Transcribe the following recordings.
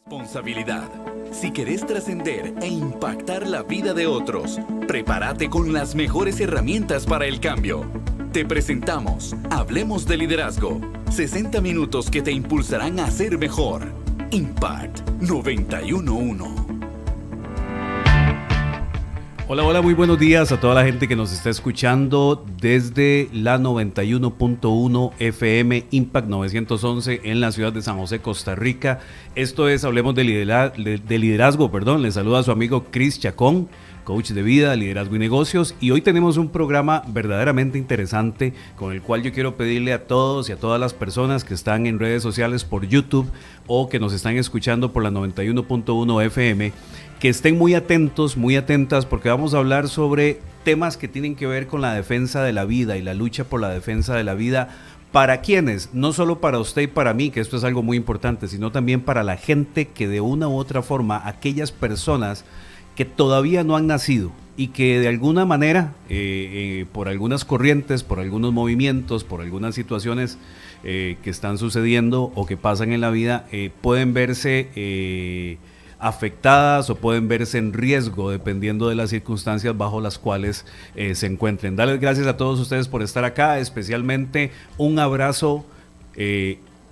Responsabilidad. Si querés trascender e impactar la vida de otros, prepárate con las mejores herramientas para el cambio. Te presentamos Hablemos de Liderazgo. 60 minutos que te impulsarán a ser mejor. Impact 91.1. Hola, muy buenos días a toda la gente que nos está escuchando desde la 91.1 FM Impact 911 en la ciudad de San José, Costa Rica. Esto es Hablemos de Liderazgo. Les saluda a su amigo Chris Chacón, coach de vida, liderazgo y negocios, y hoy tenemos un programa verdaderamente interesante con el cual yo quiero pedirle a todos y a todas las personas que están en redes sociales por YouTube o que nos están escuchando por la 91.1 FM que estén muy atentos, muy atentas, porque vamos a hablar sobre temas que tienen que ver con la defensa de la vida y la lucha por la defensa de la vida. ¿Para quiénes? No solo para usted y para mí, que esto es algo muy importante, sino también para la gente que de una u otra forma, aquellas personas que todavía no han nacido y que de alguna manera, por algunas corrientes, por algunos movimientos, por algunas situaciones que están sucediendo o que pasan en la vida, pueden verse afectadas o pueden verse en riesgo dependiendo de las circunstancias bajo las cuales se encuentren. Darles gracias a todos ustedes por estar acá, especialmente un abrazo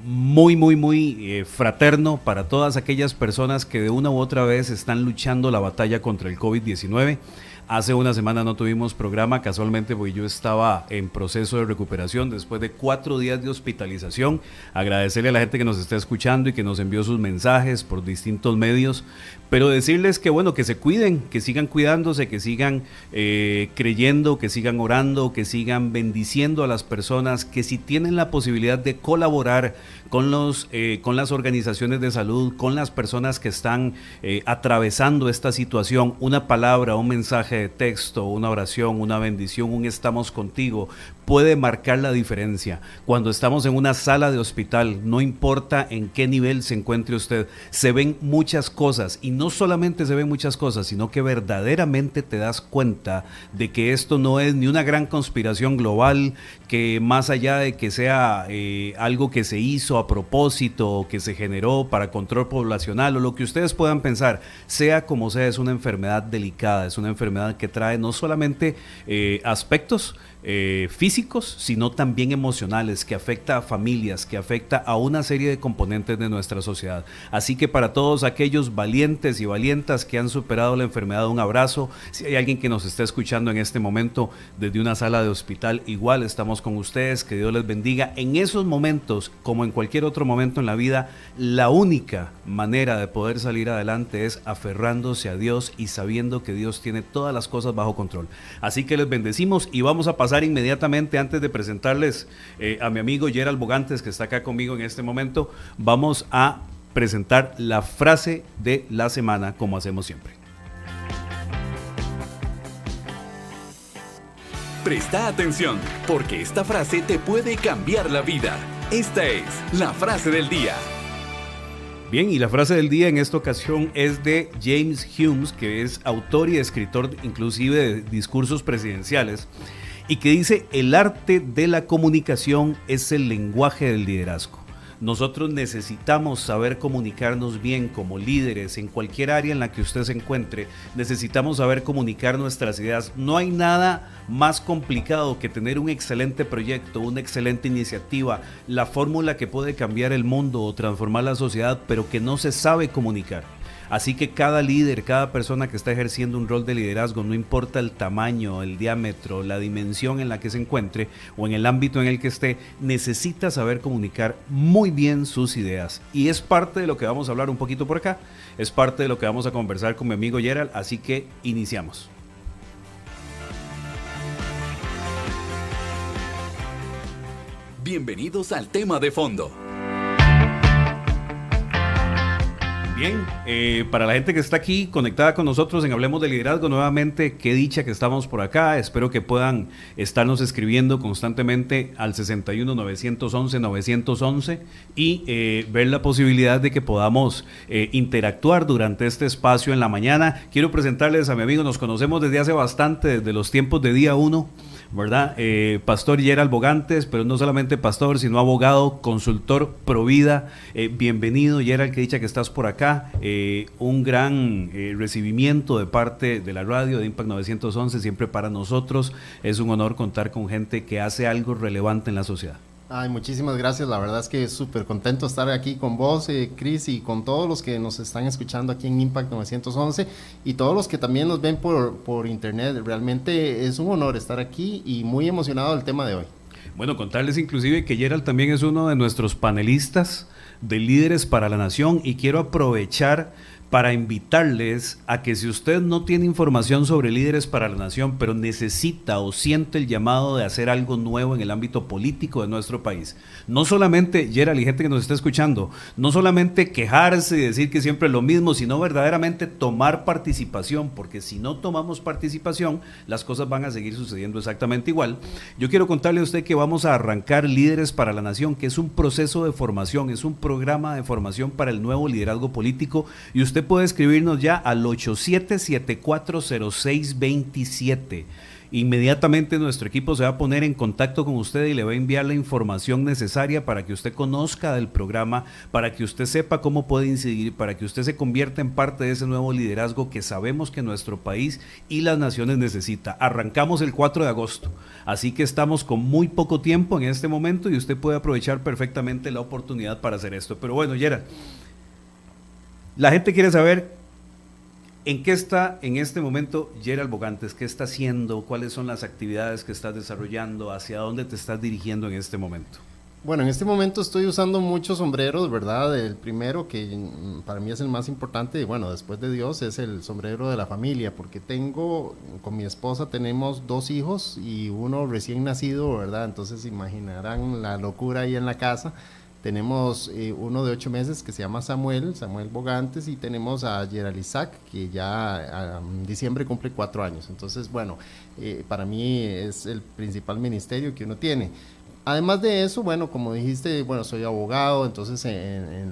muy fraterno para todas aquellas personas que de una u otra vez están luchando la batalla contra el COVID-19. Hace una semana no tuvimos programa, casualmente porque yo estaba en proceso de recuperación después de 4 días de hospitalización. Agradecerle a la gente que nos está escuchando y que nos envió sus mensajes por distintos medios, pero decirles que bueno, que se cuiden, que sigan cuidándose, que sigan creyendo, que sigan orando, que sigan bendiciendo a las personas, que si tienen la posibilidad de colaborar con las organizaciones de salud, con las personas que están atravesando esta situación, una palabra, un mensaje de texto, una oración, una bendición, un estamos contigo, puede marcar la diferencia. Cuando estamos en una sala de hospital, no importa en qué nivel se encuentre usted, se ven muchas cosas, y no solamente se ven muchas cosas, sino que verdaderamente te das cuenta de que esto no es ni una gran conspiración global, que más allá de que sea algo que se hizo a propósito o que se generó para control poblacional o lo que ustedes puedan pensar, sea como sea, es una enfermedad delicada, es una enfermedad que trae no solamente aspectos físicos, sino también emocionales, que afecta a familias, que afecta a una serie de componentes de nuestra sociedad. Así que para todos aquellos valientes y valientas que han superado la enfermedad, un abrazo. Si hay alguien que nos está escuchando en este momento desde una sala de hospital, igual estamos con ustedes, que Dios les bendiga. En esos momentos, como en cualquier otro momento en la vida, la única manera de poder salir adelante es aferrándose a Dios y sabiendo que Dios tiene todas las cosas bajo control. Así que les bendecimos y vamos a pasar inmediatamente, antes de presentarles a mi amigo Gerald Bogantes, que está acá conmigo en este momento, vamos a presentar la frase de la semana, como hacemos siempre. Presta atención, porque esta frase te puede cambiar la vida. Esta es la frase del día. Bien, y la frase del día en esta ocasión es de James Hume, que es autor y escritor inclusive de discursos presidenciales, y que dice: el arte de la comunicación es el lenguaje del liderazgo. Nosotros necesitamos saber comunicarnos bien como líderes en cualquier área en la que usted se encuentre. Necesitamos saber comunicar nuestras ideas. No hay nada más complicado que tener un excelente proyecto, una excelente iniciativa, la fórmula que puede cambiar el mundo o transformar la sociedad, pero que no se sabe comunicar. Así que cada líder, cada persona que está ejerciendo un rol de liderazgo, no importa el tamaño, el diámetro, la dimensión en la que se encuentre o en el ámbito en el que esté, necesita saber comunicar muy bien sus ideas. Y es parte de lo que vamos a hablar un poquito por acá, es parte de lo que vamos a conversar con mi amigo Gerald, así que iniciamos. Bienvenidos al tema de fondo. Bien, para la gente que está aquí conectada con nosotros en Hablemos de Liderazgo, nuevamente, qué dicha que estamos por acá. Espero que puedan estarnos escribiendo constantemente al 61 911 911 y ver la posibilidad de que podamos interactuar durante este espacio en la mañana. Quiero presentarles a mi amigo, nos conocemos desde hace bastante, desde los tiempos de Día 1. ¿verdad? Pastor Gerald Bogantes, pero no solamente pastor, sino abogado, consultor Provida. Bienvenido, Gerald, que dicha que estás por acá. Un gran recibimiento de parte de la radio de Impact 911, siempre para nosotros. Es un honor contar con gente que hace algo relevante en la sociedad. Ay, muchísimas gracias, la verdad es que súper contento de estar aquí con vos, Chris, y con todos los que nos están escuchando aquí en Impact 911 y todos los que también nos ven por internet. Realmente es un honor estar aquí y muy emocionado del tema de hoy. Bueno, contarles inclusive que Gerald también es uno de nuestros panelistas de Líderes para la Nación, y quiero aprovechar para invitarles a que si usted no tiene información sobre Líderes para la Nación, pero necesita o siente el llamado de hacer algo nuevo en el ámbito político de nuestro país, no solamente, Gerald y gente que nos está escuchando, no solamente quejarse y decir que siempre es lo mismo, sino verdaderamente tomar participación, porque si no tomamos participación, las cosas van a seguir sucediendo exactamente igual. Yo quiero contarle a usted que vamos a arrancar Líderes para la Nación, que es un proceso de formación, es un programa de formación para el nuevo liderazgo político, y usted puede escribirnos ya al 87740627. Inmediatamente nuestro equipo se va a poner en contacto con usted y le va a enviar la información necesaria para que usted conozca del programa, para que usted sepa cómo puede incidir, para que usted se convierta en parte de ese nuevo liderazgo que sabemos que nuestro país y las naciones necesita. Arrancamos el 4 de agosto, así que estamos con muy poco tiempo en este momento y usted puede aprovechar perfectamente la oportunidad para hacer esto. Pero bueno, Gerald, la gente quiere saber en qué está en este momento Gerald Bogantes, qué está haciendo, cuáles son las actividades que estás desarrollando, hacia dónde te estás dirigiendo en este momento. Bueno, en este momento estoy usando muchos sombreros, ¿verdad? El primero, que para mí es el más importante, y bueno, después de Dios, es el sombrero de la familia, porque con mi esposa tenemos 2 hijos y uno recién nacido, ¿verdad? Entonces imaginarán la locura ahí en la casa. Tenemos uno de 8 meses que se llama Samuel Bogantes, y tenemos a Gerald Isaac, que ya en diciembre cumple 4 años. Entonces, bueno, para mí es el principal ministerio que uno tiene. Además de eso, bueno, como dijiste, bueno, soy abogado, entonces en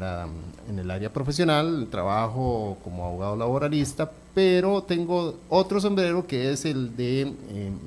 el área profesional trabajo como abogado laboralista, pero tengo otro sombrero que es el de,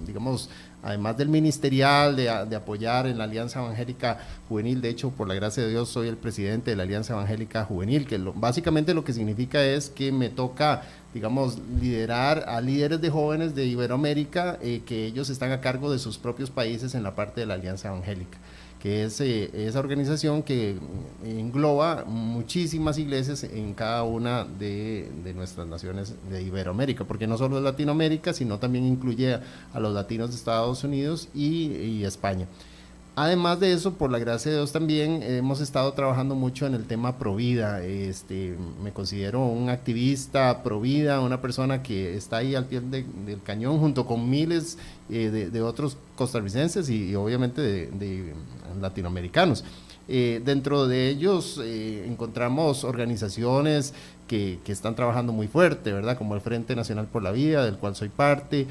digamos, además del ministerial, de apoyar en la Alianza Evangélica Juvenil. De hecho, por la gracia de Dios, soy el presidente de la Alianza Evangélica Juvenil, que básicamente lo que significa es que me toca, digamos, liderar a líderes de jóvenes de Iberoamérica, que ellos están a cargo de sus propios países en la parte de la Alianza Evangélica, que es esa organización que engloba muchísimas iglesias en cada una de nuestras naciones de Iberoamérica, porque no solo es Latinoamérica, sino también incluye a los latinos de Estados Unidos y España. Además de eso, por la gracia de Dios también hemos estado trabajando mucho en el tema Provida. Me considero un activista Provida, una persona que está ahí al pie del cañón junto con miles de otros costarricenses y obviamente de latinoamericanos. Dentro de ellos encontramos organizaciones que están trabajando muy fuerte, ¿verdad? Como el Frente Nacional por la Vida, del cual soy parte,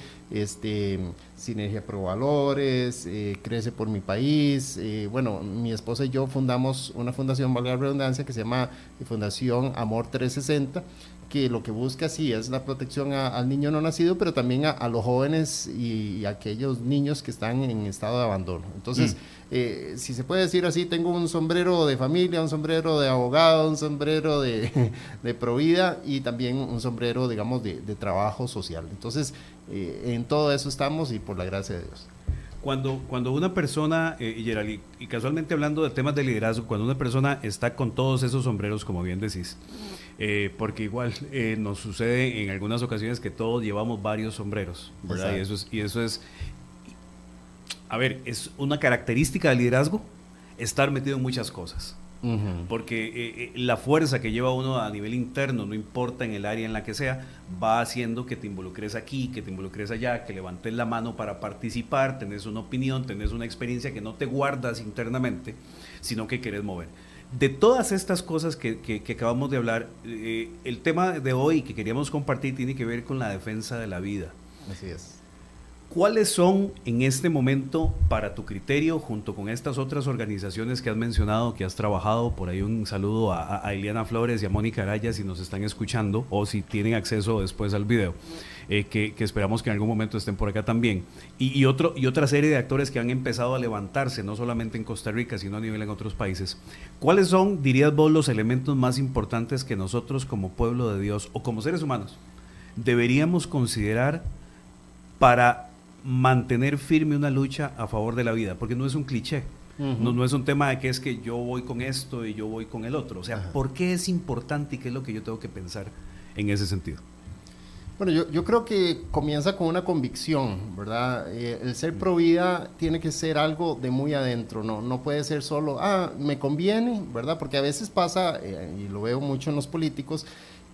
Sinergia Pro Valores, Crece por mi País. Bueno, mi esposa y yo fundamos una fundación, valga la redundancia, que se llama Fundación Amor 360, que lo que busca sí es la protección al niño no nacido, pero también a los jóvenes y a aquellos niños que están en estado de abandono. Entonces, si se puede decir así, tengo un sombrero de familia, un sombrero de abogado, un sombrero de Provida y también un sombrero, digamos, de trabajo social. Entonces, en todo eso estamos y por la gracia de Dios. Cuando una persona, Gerald, y casualmente hablando de temas de liderazgo, cuando una persona está con todos esos sombreros, como bien decís, porque igual nos sucede en algunas ocasiones que todos llevamos varios sombreros, ¿verdad? Y eso es, a ver, es una característica del liderazgo, estar metido en muchas cosas. Porque la fuerza que lleva uno a nivel interno, no importa en el área en la que sea, va haciendo que te involucres aquí, que te involucres allá, que levantes la mano para participar, tenés una opinión, tenés una experiencia que no te guardas internamente, sino que querés mover. De todas estas cosas que acabamos de hablar, el tema de hoy que queríamos compartir tiene que ver con la defensa de la vida. Así es. ¿Cuáles son en este momento, para tu criterio, junto con estas otras organizaciones que has mencionado, que has trabajado? Por ahí un saludo a Eliana Flores y a Mónica Araya si nos están escuchando o si tienen acceso después al video, que esperamos que en algún momento estén por acá también. Y otra serie de actores que han empezado a levantarse, no solamente en Costa Rica, sino a nivel en otros países. ¿Cuáles son, dirías vos, los elementos más importantes que nosotros como pueblo de Dios o como seres humanos deberíamos considerar para mantener firme una lucha a favor de la vida? Porque no es un cliché, no es un tema de que es que yo voy con esto y yo voy con el otro. O sea, ¿por qué es importante y qué es lo que yo tengo que pensar en ese sentido? Bueno, yo creo que comienza con una convicción, ¿verdad? El ser pro vida tiene que ser algo de muy adentro, no puede ser solo, me conviene, ¿verdad? Porque a veces pasa, y lo veo mucho en los políticos,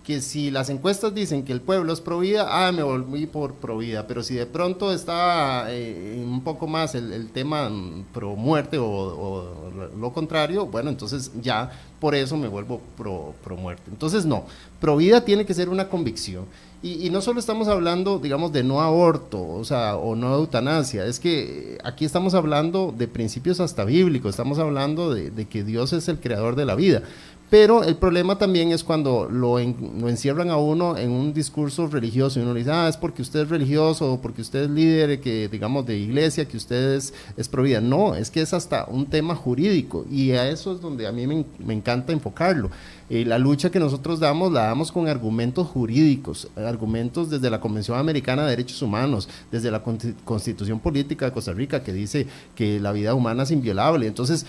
que si las encuestas dicen que el pueblo es pro vida, me volví por pro vida, pero si de pronto está un poco más el tema pro muerte o lo contrario, bueno, entonces ya por eso me vuelvo pro muerte. Entonces no, pro vida tiene que ser una convicción. Y no solo estamos hablando, digamos, de no aborto, o sea, o no eutanasia, es que aquí estamos hablando de principios hasta bíblicos, estamos hablando de que Dios es el creador de la vida. Pero el problema también es cuando lo encierran a uno en un discurso religioso y uno le dice, es porque usted es religioso o porque usted es líder, que digamos de iglesia, que usted es pro vida. No, es que es hasta un tema jurídico y a eso es donde a mí me encanta enfocarlo. La lucha que nosotros damos, la damos con argumentos jurídicos, argumentos desde la Convención Americana de Derechos Humanos, desde la Constitución Política de Costa Rica, que dice que la vida humana es inviolable. Entonces,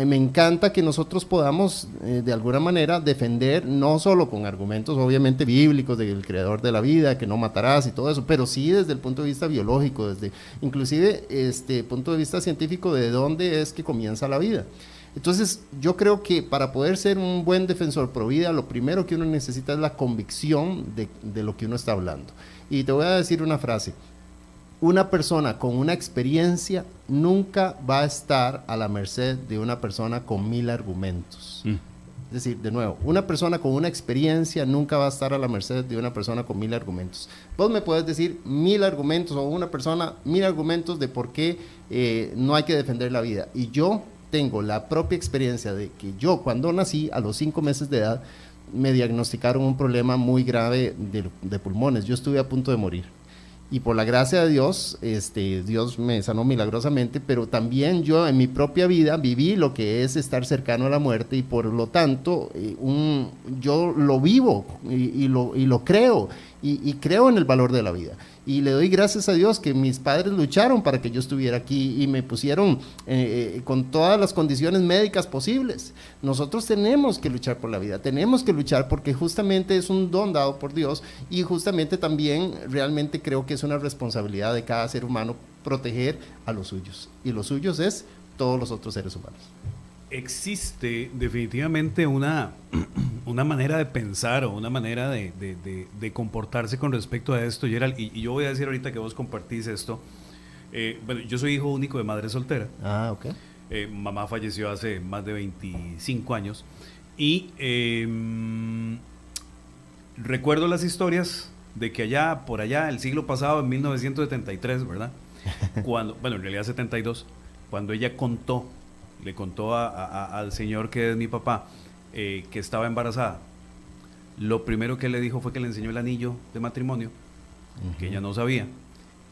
me encanta que nosotros podamos, de alguna manera, defender, no solo con argumentos, obviamente, bíblicos, del creador de la vida, que no matarás y todo eso, pero sí desde el punto de vista biológico, desde inclusive punto de vista científico, de dónde es que comienza la vida. Entonces, yo creo que para poder ser un buen defensor pro vida, lo primero que uno necesita es la convicción de lo que uno está hablando. Y te voy a decir una frase. Una persona con una experiencia nunca va a estar a la merced de una persona con 1000 argumentos. Es decir, de nuevo, una persona con una experiencia nunca va a estar a la merced de una persona con 1000 argumentos. Vos me puedes decir 1000 argumentos o una persona 1000 argumentos de por qué no hay que defender la vida. Y yo tengo la propia experiencia de que yo cuando nací a los 5 meses de edad me diagnosticaron un problema muy grave de pulmones. Yo estuve a punto de morir y por la gracia de Dios, Dios me sanó milagrosamente, pero también yo en mi propia vida viví lo que es estar cercano a la muerte y por lo tanto yo lo vivo y lo creo y creo en el valor de la vida. Y le doy gracias a Dios que mis padres lucharon para que yo estuviera aquí y me pusieron con todas las condiciones médicas posibles. Nosotros tenemos que luchar por la vida, tenemos que luchar porque justamente es un don dado por Dios y justamente también realmente creo que es una responsabilidad de cada ser humano proteger a los suyos. Y los suyos es todos los otros seres humanos. Existe definitivamente una manera de pensar o una manera de comportarse con respecto a esto, Gerald, y yo voy a decir ahorita que vos compartís esto. Bueno, yo soy hijo único de madre soltera. Ok. Mamá falleció hace más de 25 años y recuerdo las historias de que por allá, el siglo pasado, en 1973, ¿verdad? En realidad 72, cuando ella le contó al señor que es mi papá que estaba embarazada. Lo primero que le dijo fue que le enseñó el anillo de matrimonio, que ella no sabía.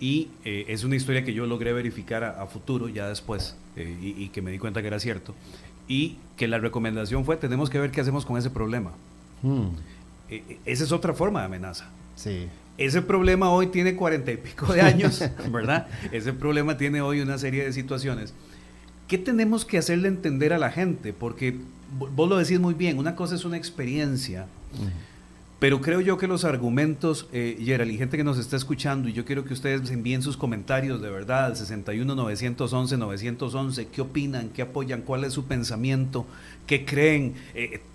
Y es una historia que yo logré verificar a futuro, ya después, y que me di cuenta que era cierto. Y que la recomendación fue, tenemos que ver qué hacemos con ese problema. Esa es otra forma de amenaza. Sí. Ese problema hoy tiene 40 y pico de años, ¿verdad? Ese problema tiene hoy una serie de situaciones. ¿Qué tenemos que hacerle entender a la gente? Porque vos lo decís muy bien, una cosa es una experiencia, pero creo yo que los argumentos, Gerald, y gente que nos está escuchando, y yo quiero que ustedes envíen sus comentarios de verdad, al 61-911-911, ¿qué opinan? ¿Qué apoyan? ¿Cuál es su pensamiento? ¿Qué creen?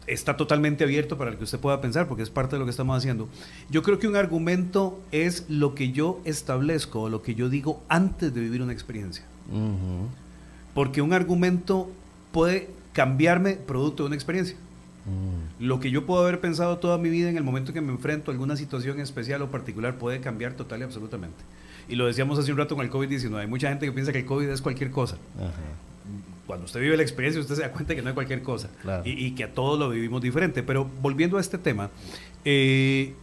Está totalmente abierto para el que usted pueda pensar, porque es parte de lo que estamos haciendo. Yo creo que un argumento es lo que yo establezco, o lo que yo digo antes de vivir una experiencia. Porque un argumento puede cambiarme producto de una experiencia. Lo que yo puedo haber pensado toda mi vida en el momento que me enfrento a alguna situación especial o particular puede cambiar total y absolutamente. Y lo decíamos hace un rato con el COVID-19. Hay mucha gente que piensa que el COVID es cualquier cosa. Ajá. Cuando usted vive la experiencia, usted se da cuenta que no es cualquier cosa. Claro. Y que a todos lo vivimos diferente. Pero volviendo a este tema, ¿qué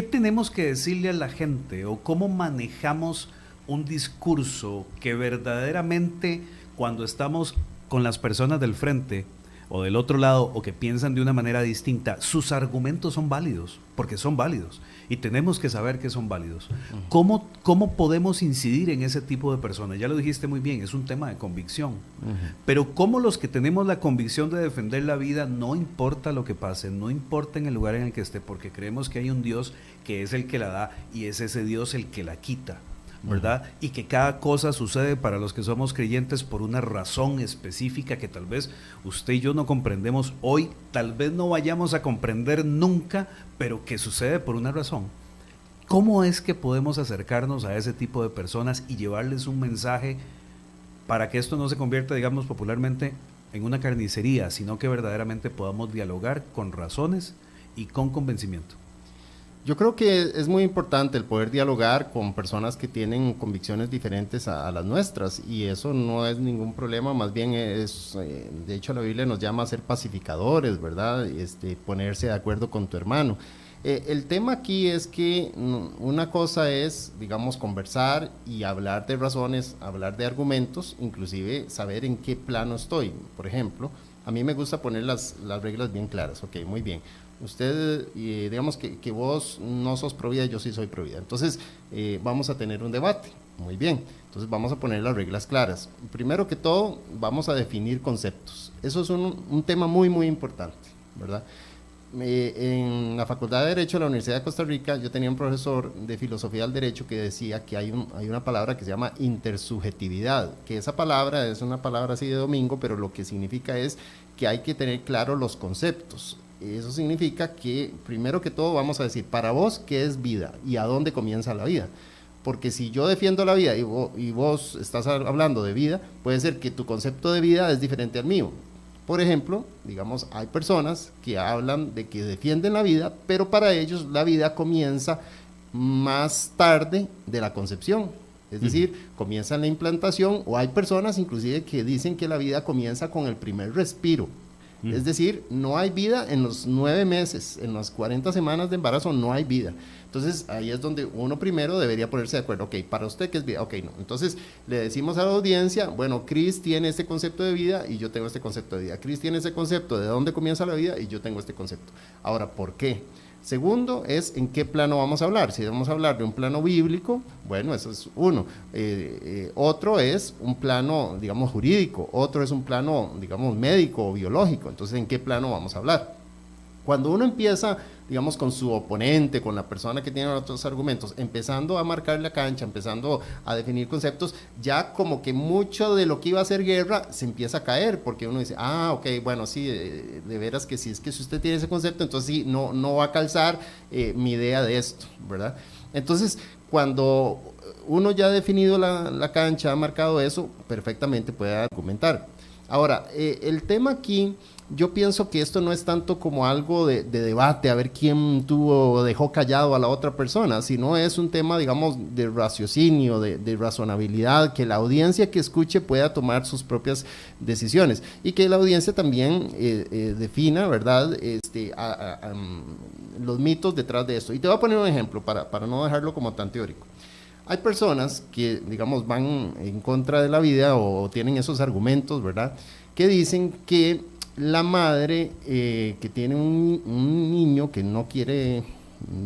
tenemos que decirle a la gente o cómo manejamos un discurso que verdaderamente, cuando estamos con las personas del frente o del otro lado o que piensan de una manera distinta, sus argumentos son válidos, porque son válidos y tenemos que saber que son válidos? ¿Cómo podemos incidir en ese tipo de personas? Ya lo dijiste muy bien, es un tema de convicción, pero ¿cómo los que tenemos la convicción de defender la vida, no importa lo que pase, no importa en el lugar en el que esté, porque creemos que hay un Dios que es el que la da y es ese Dios el que la quita, ¿verdad? Y que cada cosa sucede para los que somos creyentes por una razón específica que tal vez usted y yo no comprendemos hoy, tal vez no vayamos a comprender nunca, pero que sucede por una razón? ¿Cómo es que podemos acercarnos a ese tipo de personas y llevarles un mensaje para que esto no se convierta, digamos popularmente, en una carnicería, sino que verdaderamente podamos dialogar con razones y con convencimiento? Yo creo que es muy importante el poder dialogar con personas que tienen convicciones diferentes a las nuestras, y eso no es ningún problema, más bien es, de hecho la Biblia nos llama a ser pacificadores, ¿verdad? Ponerse de acuerdo con tu hermano. El tema aquí es que una cosa es, digamos, conversar y hablar de razones, hablar de argumentos, inclusive saber en qué plano estoy. Por ejemplo, a mí me gusta poner las reglas bien claras. Ok, muy bien. Usted, digamos que vos no sos pro vida, yo sí soy pro vida. Entonces, vamos a tener un debate. Muy bien. Entonces, vamos a poner las reglas claras. Primero que todo, vamos a definir conceptos. Eso es un tema muy, muy importante, ¿verdad? En la Facultad de Derecho de la Universidad de Costa Rica, yo tenía un profesor de Filosofía del Derecho que decía que hay una palabra que se llama intersubjetividad, que esa palabra es una palabra así de domingo, pero lo que significa es que hay que tener claro los conceptos. Eso significa que, primero que todo, vamos a decir, para vos, ¿qué es vida? ¿Y a dónde comienza la vida? Porque si yo defiendo la vida y vos estás hablando de vida, puede ser que tu concepto de vida es diferente al mío. Por ejemplo, digamos, hay personas que hablan de que defienden la vida, pero para ellos la vida comienza más tarde de la concepción. Es decir, comienza en la implantación, o hay personas inclusive que dicen que la vida comienza con el primer respiro. Es decir, no hay vida en los 9 meses, en las 40 semanas de embarazo no hay vida. Entonces, ahí es donde uno primero debería ponerse de acuerdo. Ok, para usted, ¿qué es vida? Ok, no. Entonces, le decimos a la audiencia, bueno, Cris tiene este concepto de vida y yo tengo este concepto de vida. Cris tiene ese concepto de dónde comienza la vida y yo tengo este concepto. Ahora, ¿por qué? Segundo es en qué plano vamos a hablar. Si vamos a hablar de un plano bíblico, bueno, eso es uno. Otro es un plano, digamos, jurídico. Otro es un plano, digamos, médico o biológico. Entonces, ¿en qué plano vamos a hablar? Cuando uno empieza, digamos, con su oponente, con la persona que tiene otros argumentos, empezando a marcar la cancha, empezando a definir conceptos, ya como que mucho de lo que iba a ser guerra se empieza a caer, porque uno dice, ok, bueno, sí, de veras que sí, es que si usted tiene ese concepto, entonces sí, no va a calzar mi idea de esto, ¿verdad? Entonces, cuando uno ya ha definido la cancha, ha marcado eso, perfectamente puede argumentar. Ahora, el tema aquí, yo pienso que esto no es tanto como algo de debate, a ver quién tuvo o dejó callado a la otra persona, sino es un tema, digamos, de raciocinio, de razonabilidad, que la audiencia que escuche pueda tomar sus propias decisiones y que la audiencia también defina, ¿verdad?, los mitos detrás de esto. Y te voy a poner un ejemplo para no dejarlo como tan teórico. Hay personas que, digamos, van en contra de la vida o tienen esos argumentos, ¿verdad?, que dicen que la madre que tiene un niño que no quiere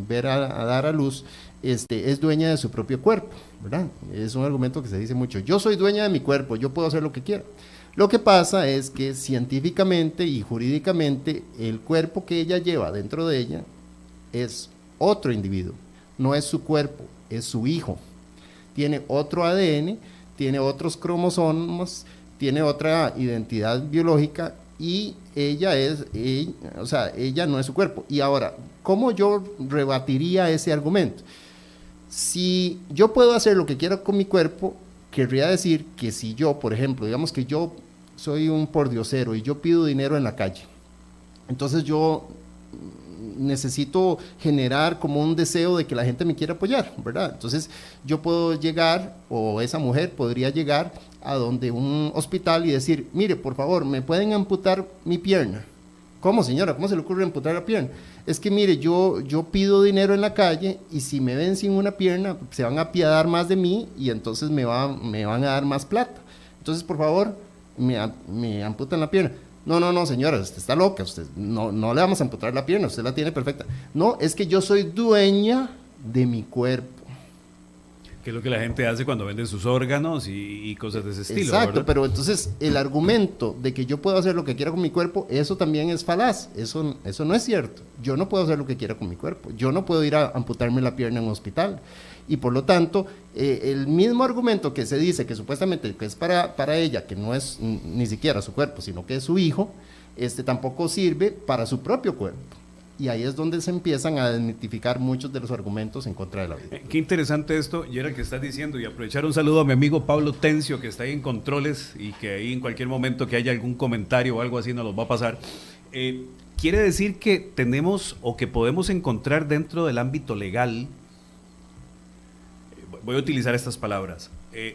ver a dar a luz, es dueña de su propio cuerpo, ¿verdad? Es un argumento que se dice mucho. Yo soy dueña de mi cuerpo, yo puedo hacer lo que quiera. Lo que pasa es que científicamente y jurídicamente el cuerpo que ella lleva dentro de ella es otro individuo, no es su cuerpo, es su hijo. Tiene otro ADN, tiene otros cromosomas, tiene otra identidad biológica y ella no es su cuerpo. Y ahora, ¿cómo yo rebatiría ese argumento? Si yo puedo hacer lo que quiera con mi cuerpo, querría decir que si yo, por ejemplo, digamos que yo soy un pordiosero y yo pido dinero en la calle, entonces yo necesito generar como un deseo de que la gente me quiera apoyar, ¿verdad? Entonces yo puedo llegar, o esa mujer podría llegar a donde un hospital y decir, mire, por favor, ¿me pueden amputar mi pierna? ¿Cómo, señora? ¿Cómo se le ocurre amputar la pierna? Es que mire, yo pido dinero en la calle y si me ven sin una pierna, se van a apiadar más de mí y entonces me van a dar más plata. Entonces, por favor, me amputan la pierna. No, señora, usted está loca, usted no le vamos a amputar la pierna, usted la tiene perfecta. No, es que yo soy dueña de mi cuerpo. Que es lo que la gente hace cuando venden sus órganos y cosas de ese estilo. Exacto, ¿verdad? pero entonces el argumento de que yo puedo hacer lo que quiera con mi cuerpo, eso también es falaz, eso no es cierto. Yo no puedo hacer lo que quiera con mi cuerpo, yo no puedo ir a amputarme la pierna en un hospital. Y por lo tanto, el mismo argumento que se dice que supuestamente que es para ella, que no es ni siquiera su cuerpo, sino que es su hijo, tampoco sirve para su propio cuerpo. Y ahí es donde se empiezan a desmitificar muchos de los argumentos en contra de la vida. Qué interesante esto, y era el que estás diciendo, y aprovechar un saludo a mi amigo Pablo Tencio, que está ahí en controles, y que ahí en cualquier momento que haya algún comentario o algo así nos los va a pasar. Quiere decir que tenemos o que podemos encontrar dentro del ámbito legal, voy a utilizar estas palabras,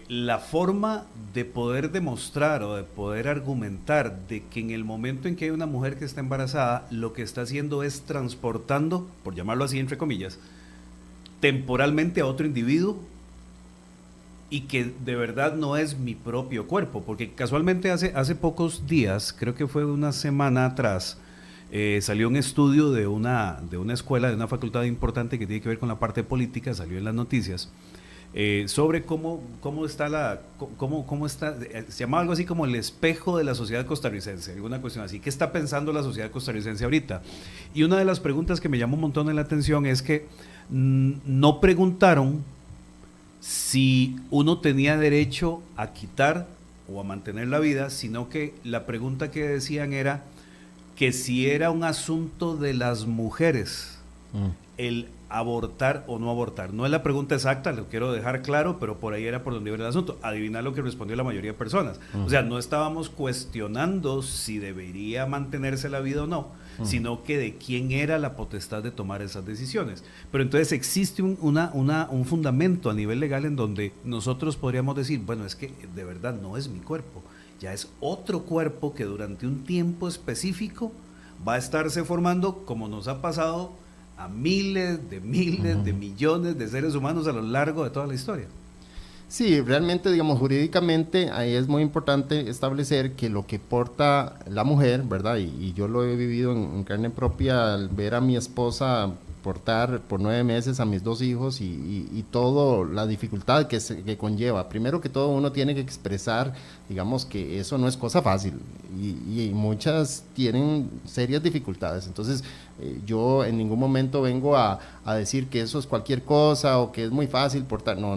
la forma de poder demostrar o de poder argumentar de que en el momento en que hay una mujer que está embarazada, lo que está haciendo es transportando, por llamarlo así entre comillas, temporalmente a otro individuo y que de verdad no es mi propio cuerpo, porque casualmente hace pocos días, creo que fue una semana atrás, salió un estudio de una escuela, de una facultad importante que tiene que ver con la parte política, salió en las noticias, sobre cómo está se llamaba algo así como el espejo de la sociedad costarricense, alguna cuestión así. ¿Qué está pensando la sociedad costarricense ahorita? Y una de las preguntas que me llamó un montón la atención es que no preguntaron si uno tenía derecho a quitar o a mantener la vida, sino que la pregunta que decían era que si era un asunto de las mujeres el abortar o no abortar. No es la pregunta exacta, lo quiero dejar claro, pero por ahí era por donde iba el asunto. Adivinar lo que respondió la mayoría de personas. O sea, no estábamos cuestionando si debería mantenerse la vida o no, sino que de quién era la potestad de tomar esas decisiones. Pero entonces existe un fundamento a nivel legal en donde nosotros podríamos decir, bueno, es que de verdad no es mi cuerpo, ya es otro cuerpo que durante un tiempo específico va a estarse formando, como nos ha pasado a miles de millones de seres humanos a lo largo de toda la historia. Sí, realmente, digamos, jurídicamente ahí es muy importante establecer que lo que porta la mujer, ¿verdad? Y yo lo he vivido en carne propia al ver a mi esposa portar por 9 meses a mis 2 hijos y toda la dificultad que conlleva. Primero que todo, uno tiene que expresar, digamos, que eso no es cosa fácil y muchas tienen serias dificultades. Entonces, yo en ningún momento vengo a decir que eso es cualquier cosa o que es muy fácil portar. No.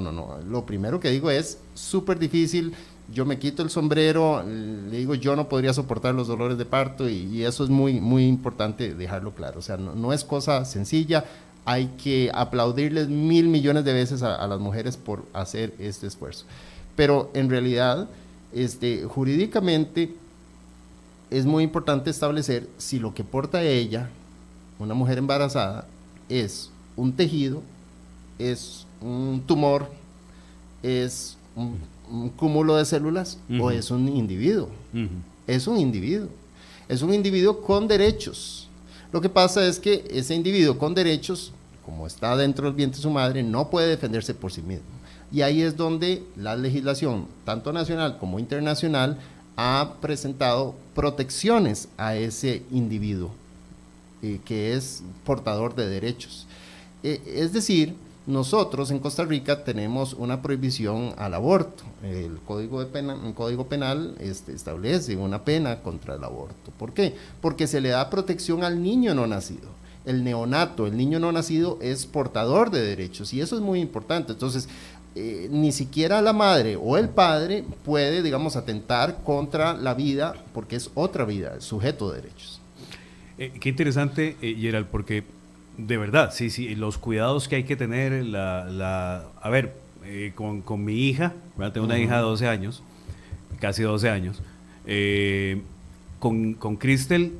Lo primero que digo es súper difícil. Yo me quito el sombrero, le digo, yo no podría soportar los dolores de parto y eso es muy, muy importante dejarlo claro. O sea, no es cosa sencilla, hay que aplaudirles 1.000 millones de veces a las mujeres por hacer este esfuerzo. Pero en realidad, jurídicamente, es muy importante establecer si lo que porta ella, una mujer embarazada, es un tejido, es un tumor, es un cúmulo de células o es un individuo. Es un individuo con derechos. Lo que pasa es que ese individuo con derechos, como está dentro del vientre de su madre, no puede defenderse por sí mismo. Y ahí es donde la legislación, tanto nacional como internacional, ha presentado protecciones a ese individuo que es portador de derechos. Es decir, nosotros en Costa Rica tenemos una prohibición al aborto. El Código Penal establece una pena contra el aborto. ¿Por qué? Porque se le da protección al niño no nacido. El neonato, el niño no nacido, es portador de derechos y eso es muy importante. Entonces, ni siquiera la madre o el padre puede, digamos, atentar contra la vida porque es otra vida, es sujeto de derechos. Qué interesante, Gerald, porque de verdad, sí, los cuidados que hay que tener, a ver, con mi hija, ¿verdad? Tengo una hija de 12 años, casi 12 años, con Cristel,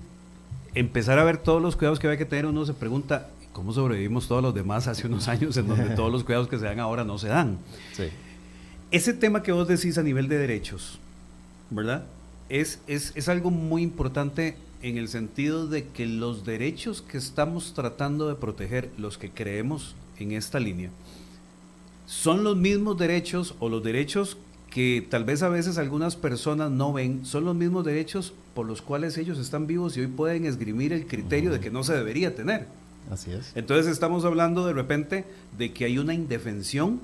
empezar a ver todos los cuidados que había que tener, uno se pregunta, ¿cómo sobrevivimos todos los demás hace unos años en donde todos los cuidados que se dan ahora no se dan? Sí. Ese tema que vos decís a nivel de derechos, ¿verdad? Es algo muy importante en el sentido de que los derechos que estamos tratando de proteger, los que creemos en esta línea, son los mismos derechos o los derechos que tal vez a veces algunas personas no ven, son los mismos derechos por los cuales ellos están vivos y hoy pueden esgrimir el criterio de que no se debería tener. Así es. Entonces estamos hablando de repente de que hay una indefensión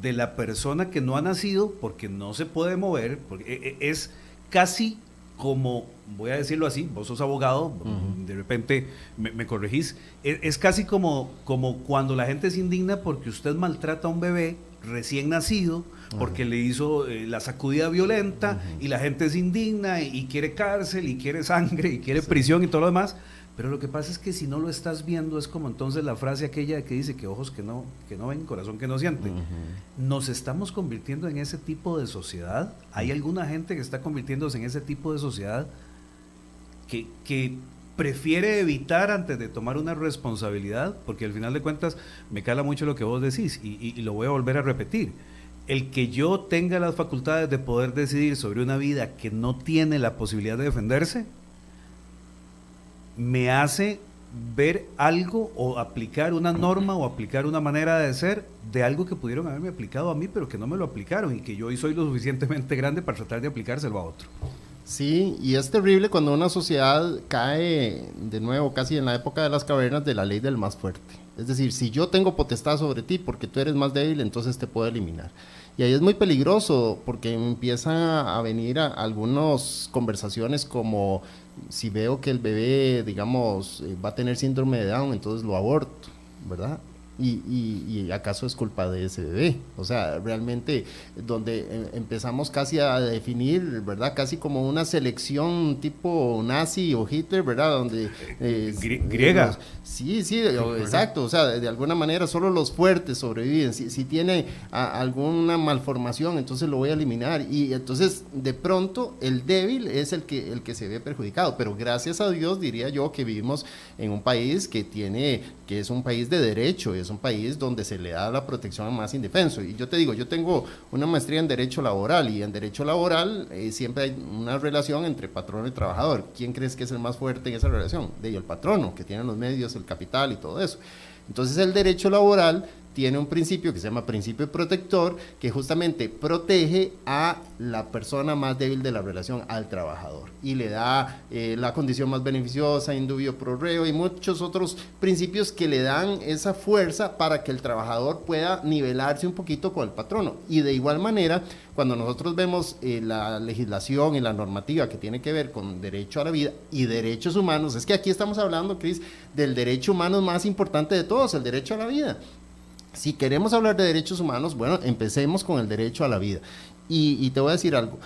de la persona que no ha nacido porque no se puede mover, porque es casi como, voy a decirlo así, vos sos abogado, de repente me corregís, es casi como cuando la gente se indigna porque usted maltrata a un bebé recién nacido, porque le hizo la sacudida violenta, y la gente se indigna y quiere cárcel y quiere sangre y quiere prisión y todo lo demás. Pero lo que pasa es que si no lo estás viendo es como entonces la frase aquella que dice que ojos que no ven, corazón que no siente. Nos estamos convirtiendo en ese tipo de sociedad. Hay alguna gente que está convirtiéndose en ese tipo de sociedad que prefiere evitar antes de tomar una responsabilidad, porque al final de cuentas me cala mucho lo que vos decís y lo voy a volver a repetir. El que yo tenga las facultades de poder decidir sobre una vida que no tiene la posibilidad de defenderse, me hace ver algo o aplicar una norma o aplicar una manera de ser de algo que pudieron haberme aplicado a mí, pero que no me lo aplicaron y que yo hoy soy lo suficientemente grande para tratar de aplicárselo a otro. Sí, y es terrible cuando una sociedad cae de nuevo casi en la época de las cavernas de la ley del más fuerte. Es decir, si yo tengo potestad sobre ti porque tú eres más débil, entonces te puedo eliminar. Y ahí es muy peligroso porque empiezan a venir algunas conversaciones como si veo que el bebé, digamos, va a tener síndrome de Down, entonces lo aborto, ¿verdad? Y acaso es culpa de ese bebé. O sea, realmente donde empezamos casi a definir, ¿verdad? Casi como una selección tipo nazi o Hitler, ¿verdad? Donde griega. Sí, exacto. O sea, de alguna manera solo los fuertes sobreviven. Si tiene alguna malformación, entonces lo voy a eliminar. Y entonces, de pronto, el débil es el que se ve perjudicado. Pero gracias a Dios, diría yo, que vivimos en un país que es un país de derecho, es un país donde se le da la protección al más indefenso. Y yo te digo, yo tengo una maestría en Derecho Laboral, y en Derecho Laboral siempre hay una relación entre patrono y trabajador. ¿Quién crees que es el más fuerte en esa relación? De ello, el patrono, que tiene los medios, el capital y todo eso. Entonces el derecho laboral tiene un principio que se llama principio protector, que justamente protege a la persona más débil de la relación, al trabajador, y le da la condición más beneficiosa, indubio pro reo, y muchos otros principios que le dan esa fuerza para que el trabajador pueda nivelarse un poquito con el patrono. Y de igual manera, cuando nosotros vemos la legislación y la normativa que tiene que ver con derecho a la vida y derechos humanos, es que aquí estamos hablando, Cris, del derecho humano más importante de todos, el derecho a la vida. Si queremos hablar de derechos humanos, bueno, empecemos con el derecho a la vida. Y te voy a decir algo,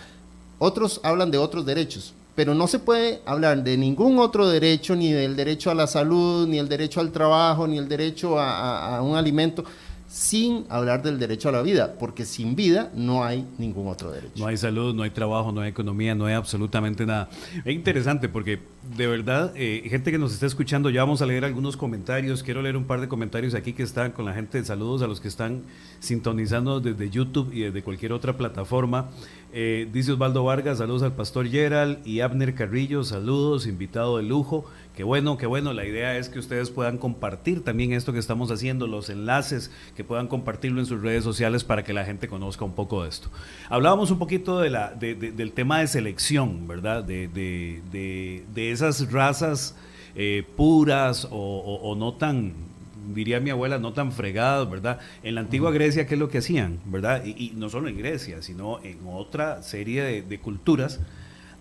otros hablan de otros derechos, pero no se puede hablar de ningún otro derecho, ni del derecho a la salud, ni el derecho al trabajo, ni el derecho a un alimento, sin hablar del derecho a la vida, porque sin vida no hay ningún otro derecho. No hay salud, no hay trabajo, no hay economía, no hay absolutamente nada. Es interesante porque de verdad, gente que nos está escuchando, ya vamos a leer algunos comentarios. Quiero leer un par de comentarios aquí que están con la gente. Saludos a los que están sintonizando desde YouTube y desde cualquier otra plataforma. Dice Osvaldo Vargas, saludos al pastor Gerald, y Abner Carrillo, saludos, invitado de lujo. Qué bueno, la idea es que ustedes puedan compartir también esto que estamos haciendo, los enlaces, que puedan compartirlo en sus redes sociales para que la gente conozca un poco de esto. Hablábamos un poquito del tema de selección, ¿verdad? De esas razas puras o no tan, diría mi abuela, no tan fregadas, ¿verdad? En la antigua Grecia, ¿qué es lo que hacían, verdad? Y no solo en Grecia, sino en otra serie de culturas.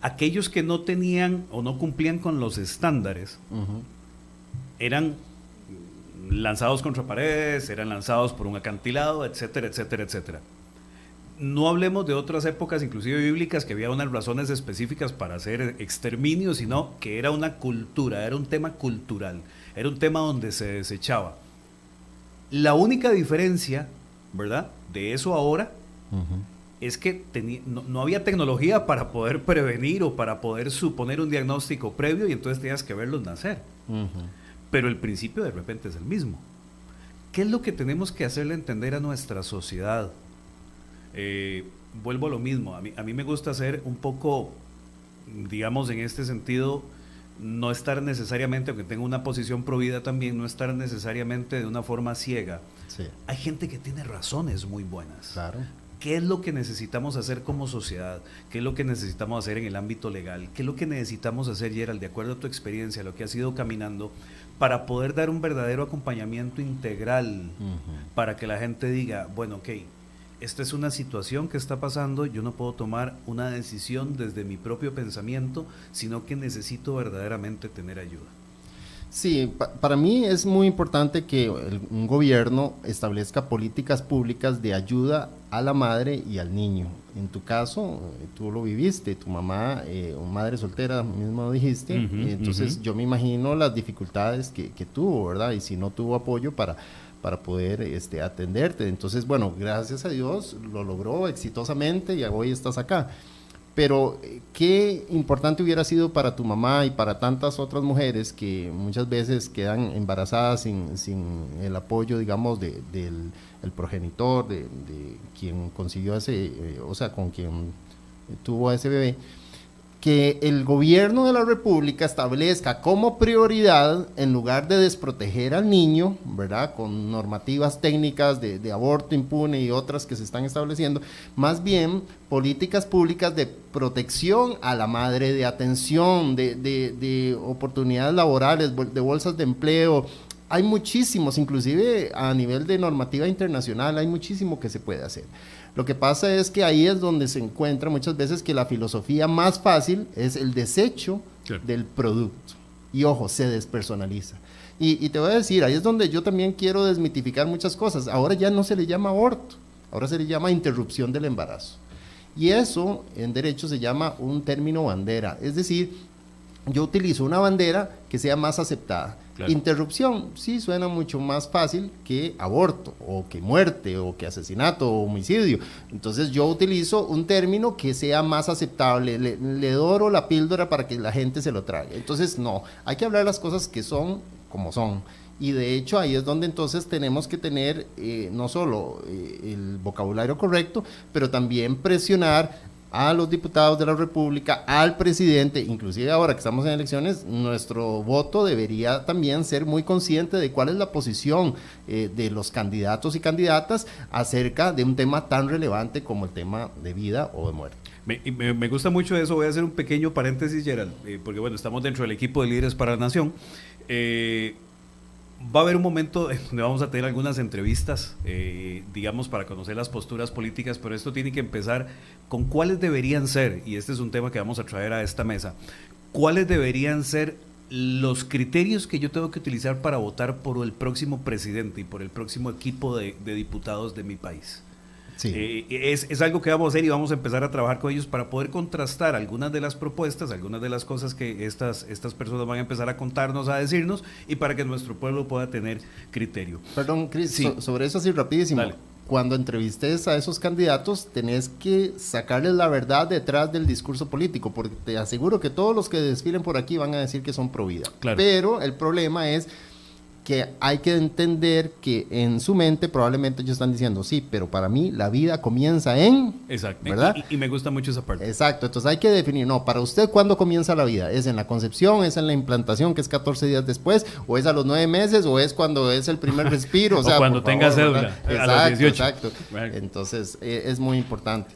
Aquellos que no tenían o no cumplían con los estándares eran lanzados contra paredes, eran lanzados por un acantilado, etcétera, etcétera, etcétera. No hablemos de otras épocas, inclusive bíblicas, que había unas razones específicas para hacer exterminio, sino que era una cultura, era un tema cultural, era un tema donde se desechaba. La única diferencia, ¿verdad?, de eso ahora es que no había tecnología para poder prevenir o para poder suponer un diagnóstico previo y entonces tenías que verlos nacer. Pero el principio de repente es el mismo. ¿Qué es lo que tenemos que hacerle entender a nuestra sociedad? Vuelvo a lo mismo, a mí me gusta ser un poco, digamos, en este sentido, no estar necesariamente, aunque tenga una posición pro vida también, no estar necesariamente de una forma ciega. Sí. Hay gente que tiene razones muy buenas. Claro. ¿Qué es lo que necesitamos hacer como sociedad? ¿Qué es lo que necesitamos hacer en el ámbito legal? ¿Qué es lo que necesitamos hacer, Gerald, de acuerdo a tu experiencia, lo que has ido caminando, para poder dar un verdadero acompañamiento integral, para que la gente diga, bueno, ok, esta es una situación que está pasando, yo no puedo tomar una decisión desde mi propio pensamiento, sino que necesito verdaderamente tener ayuda? Sí, para mí es muy importante que un gobierno establezca políticas públicas de ayuda a la madre y al niño. En tu caso, tú lo viviste, tu mamá, madre soltera, mismo dijiste, entonces yo me imagino las dificultades que tuvo, ¿verdad? Y si no tuvo apoyo para poder atenderte. Entonces, bueno, gracias a Dios lo logró exitosamente y hoy estás acá. Pero qué importante hubiera sido para tu mamá y para tantas otras mujeres que muchas veces quedan embarazadas sin el apoyo, digamos, del progenitor, de quien consiguió o sea, con quien tuvo a ese bebé, que el gobierno de la República establezca como prioridad, en lugar de desproteger al niño, ¿verdad?, con normativas técnicas de aborto impune y otras que se están estableciendo, más bien políticas públicas de protección a la madre, de atención, de oportunidades laborales, de bolsas de empleo. Hay muchísimos, inclusive a nivel de normativa internacional, hay muchísimo que se puede hacer. Lo que pasa es que ahí es donde se encuentra muchas veces que la filosofía más fácil es el desecho del producto. Y ojo, se despersonaliza. Y te voy a decir, ahí es donde yo también quiero desmitificar muchas cosas. Ahora ya no se le llama aborto, ahora se le llama interrupción del embarazo. Y eso en derecho se llama un término bandera. Es decir, yo utilizo una bandera que sea más aceptada. Claro. Interrupción, sí, suena mucho más fácil que aborto, o que muerte, o que asesinato, o homicidio. Entonces yo utilizo un término que sea más aceptable, le doro la píldora para que la gente se lo trague. Entonces no, hay que hablar las cosas que son como son. Y de hecho ahí es donde entonces tenemos que tener no solo el vocabulario correcto, pero también presionar a los diputados de la República, al presidente, inclusive ahora que estamos en elecciones, nuestro voto debería también ser muy consciente de cuál es la posición de los candidatos y candidatas acerca de un tema tan relevante como el tema de vida o de muerte. Me gusta mucho eso. Voy a hacer un pequeño paréntesis, Gerald, porque bueno, estamos dentro del equipo de Líderes para la Nación. Va a haber un momento donde vamos a tener algunas entrevistas, digamos, para conocer las posturas políticas, pero esto tiene que empezar con cuáles deberían ser, y este es un tema que vamos a traer a esta mesa, cuáles deberían ser los criterios que yo tengo que utilizar para votar por el próximo presidente y por el próximo equipo de diputados de mi país. Sí. Es algo que vamos a hacer y vamos a empezar a trabajar con ellos para poder contrastar algunas de las propuestas, algunas de las cosas que estas personas van a empezar a contarnos, a decirnos, y para que nuestro pueblo pueda tener criterio. Perdón, Cris, sí. Sobre eso así rapidísimo. Dale. Cuando entrevistes a esos candidatos, tenés que sacarles la verdad detrás del discurso político, porque te aseguro que todos los que desfilen por aquí van a decir que son pro vida. Claro. Pero el problema es que hay que entender que en su mente probablemente ellos están diciendo, sí, pero para mí la vida comienza en... Exacto, ¿verdad? Y me gusta mucho esa parte. Exacto, entonces hay que definir, no, para usted, ¿cuándo comienza la vida? ¿Es en la concepción, es en la implantación, que es 14 días después, o es a los 9 meses, o es cuando es el primer respiro? O sea, cuando tenga cédula, a los 18. Exacto, entonces es muy importante.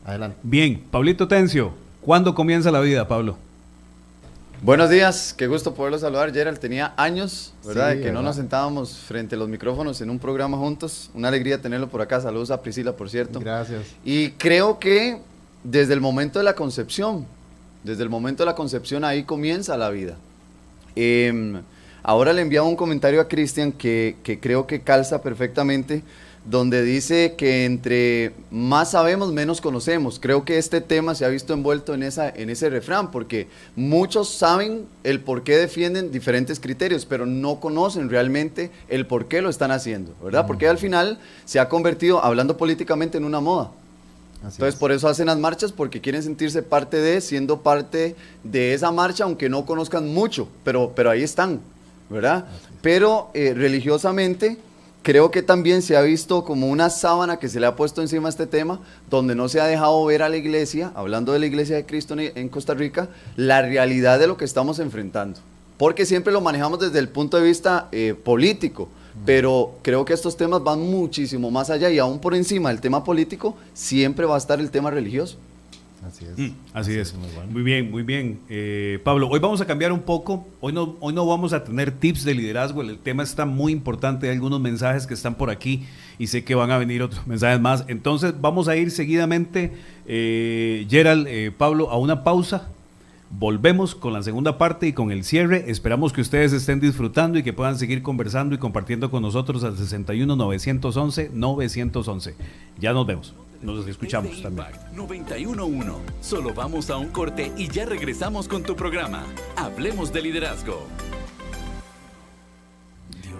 Adelante. Bien, Pablito Tencio, ¿cuándo comienza la vida, Pablo? Buenos días, qué gusto poderlo saludar, Gerald. Tenía años, ¿verdad?, de que no nos sentábamos frente a los micrófonos en un programa juntos. Una alegría tenerlo por acá. Saludos a Priscila, por cierto. Gracias. Y creo que desde el momento de la concepción, ahí comienza la vida. Ahora le enviaba un comentario a Cristian que creo que calza perfectamente, donde dice que entre más sabemos, menos conocemos. Creo que este tema se ha visto envuelto en ese refrán, porque muchos saben el por qué defienden diferentes criterios, pero no conocen realmente el por qué lo están haciendo, ¿verdad? Porque al final se ha convertido, hablando políticamente, en una moda. Entonces, por eso hacen las marchas, porque quieren sentirse parte de, siendo parte de esa marcha, aunque no conozcan mucho, pero ahí están, ¿verdad? Pero religiosamente, creo que también se ha visto como una sábana que se le ha puesto encima a este tema, donde no se ha dejado ver a la iglesia, hablando de la Iglesia de Cristo en Costa Rica, la realidad de lo que estamos enfrentando. Porque siempre lo manejamos desde el punto de vista político, pero creo que estos temas van muchísimo más allá y aún por encima del tema político siempre va a estar el tema religioso. Así es. Así es. Muy bueno. Muy bien, muy bien. Pablo, hoy vamos a cambiar un poco. Hoy no vamos a tener tips de liderazgo. El tema está muy importante. Hay algunos mensajes que están por aquí y sé que van a venir otros mensajes más. Entonces vamos a ir seguidamente, Gerald, Pablo, a una pausa. Volvemos con la segunda parte y con el cierre. Esperamos que ustedes estén disfrutando y que puedan seguir conversando y compartiendo con nosotros al 61-911-911. Ya nos vemos. Nos escuchamos también. 91.1. Solo vamos a un corte y ya regresamos con tu programa. Hablemos de liderazgo.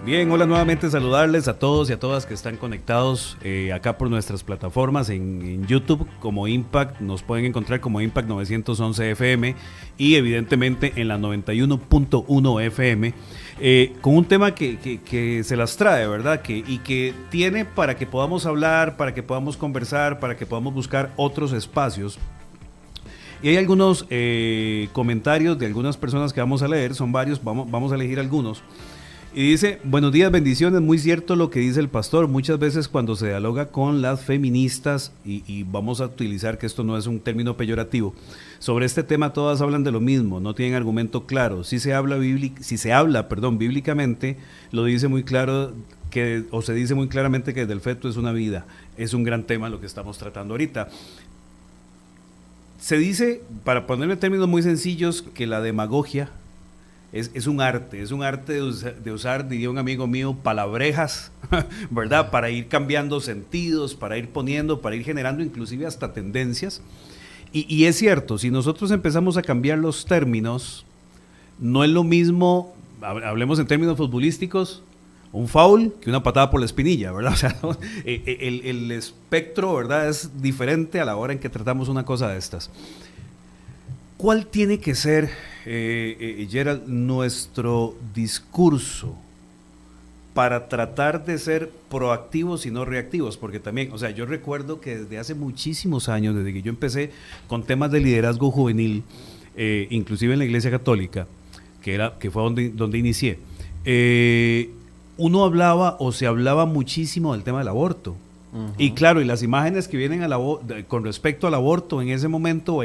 Bien, hola, nuevamente saludarles a todos y a todas que están conectados acá por nuestras plataformas en YouTube como Impact, nos pueden encontrar como Impact 911 FM y evidentemente en la 91.1 FM con un tema que se las trae, ¿verdad? Y que tiene para que podamos hablar, para que podamos conversar, para que podamos buscar otros espacios. Y hay algunos comentarios de algunas personas que vamos a leer, son varios, vamos a elegir algunos. Y dice, buenos días, bendiciones, muy cierto lo que dice el pastor, muchas veces cuando se dialoga con las feministas, y vamos a utilizar que esto no es un término peyorativo, sobre este tema todas hablan de lo mismo, no tienen argumento claro, si se habla bíblicamente, lo dice muy claro, o se dice muy claramente que desde el feto es una vida, es un gran tema lo que estamos tratando ahorita. Se dice, para ponerle términos muy sencillos, que la demagogia es un arte de usar, diría un amigo mío, palabrejas, ¿verdad? Para ir cambiando sentidos, para ir poniendo, para ir generando inclusive hasta tendencias. Y es cierto, si nosotros empezamos a cambiar los términos, no es lo mismo, hablemos en términos futbolísticos, un foul que una patada por la espinilla, ¿verdad? O sea, el espectro, ¿verdad? Es diferente a la hora en que tratamos una cosa de estas. ¿Cuál tiene que ser, Gerald, nuestro discurso para tratar de ser proactivos y no reactivos? Porque también, o sea, yo recuerdo que desde hace muchísimos años, desde que yo empecé con temas de liderazgo juvenil, inclusive en la Iglesia Católica, que fue donde inicié, uno hablaba o se hablaba muchísimo del tema del aborto. Y claro, y las imágenes que vienen con respecto al aborto en ese momento o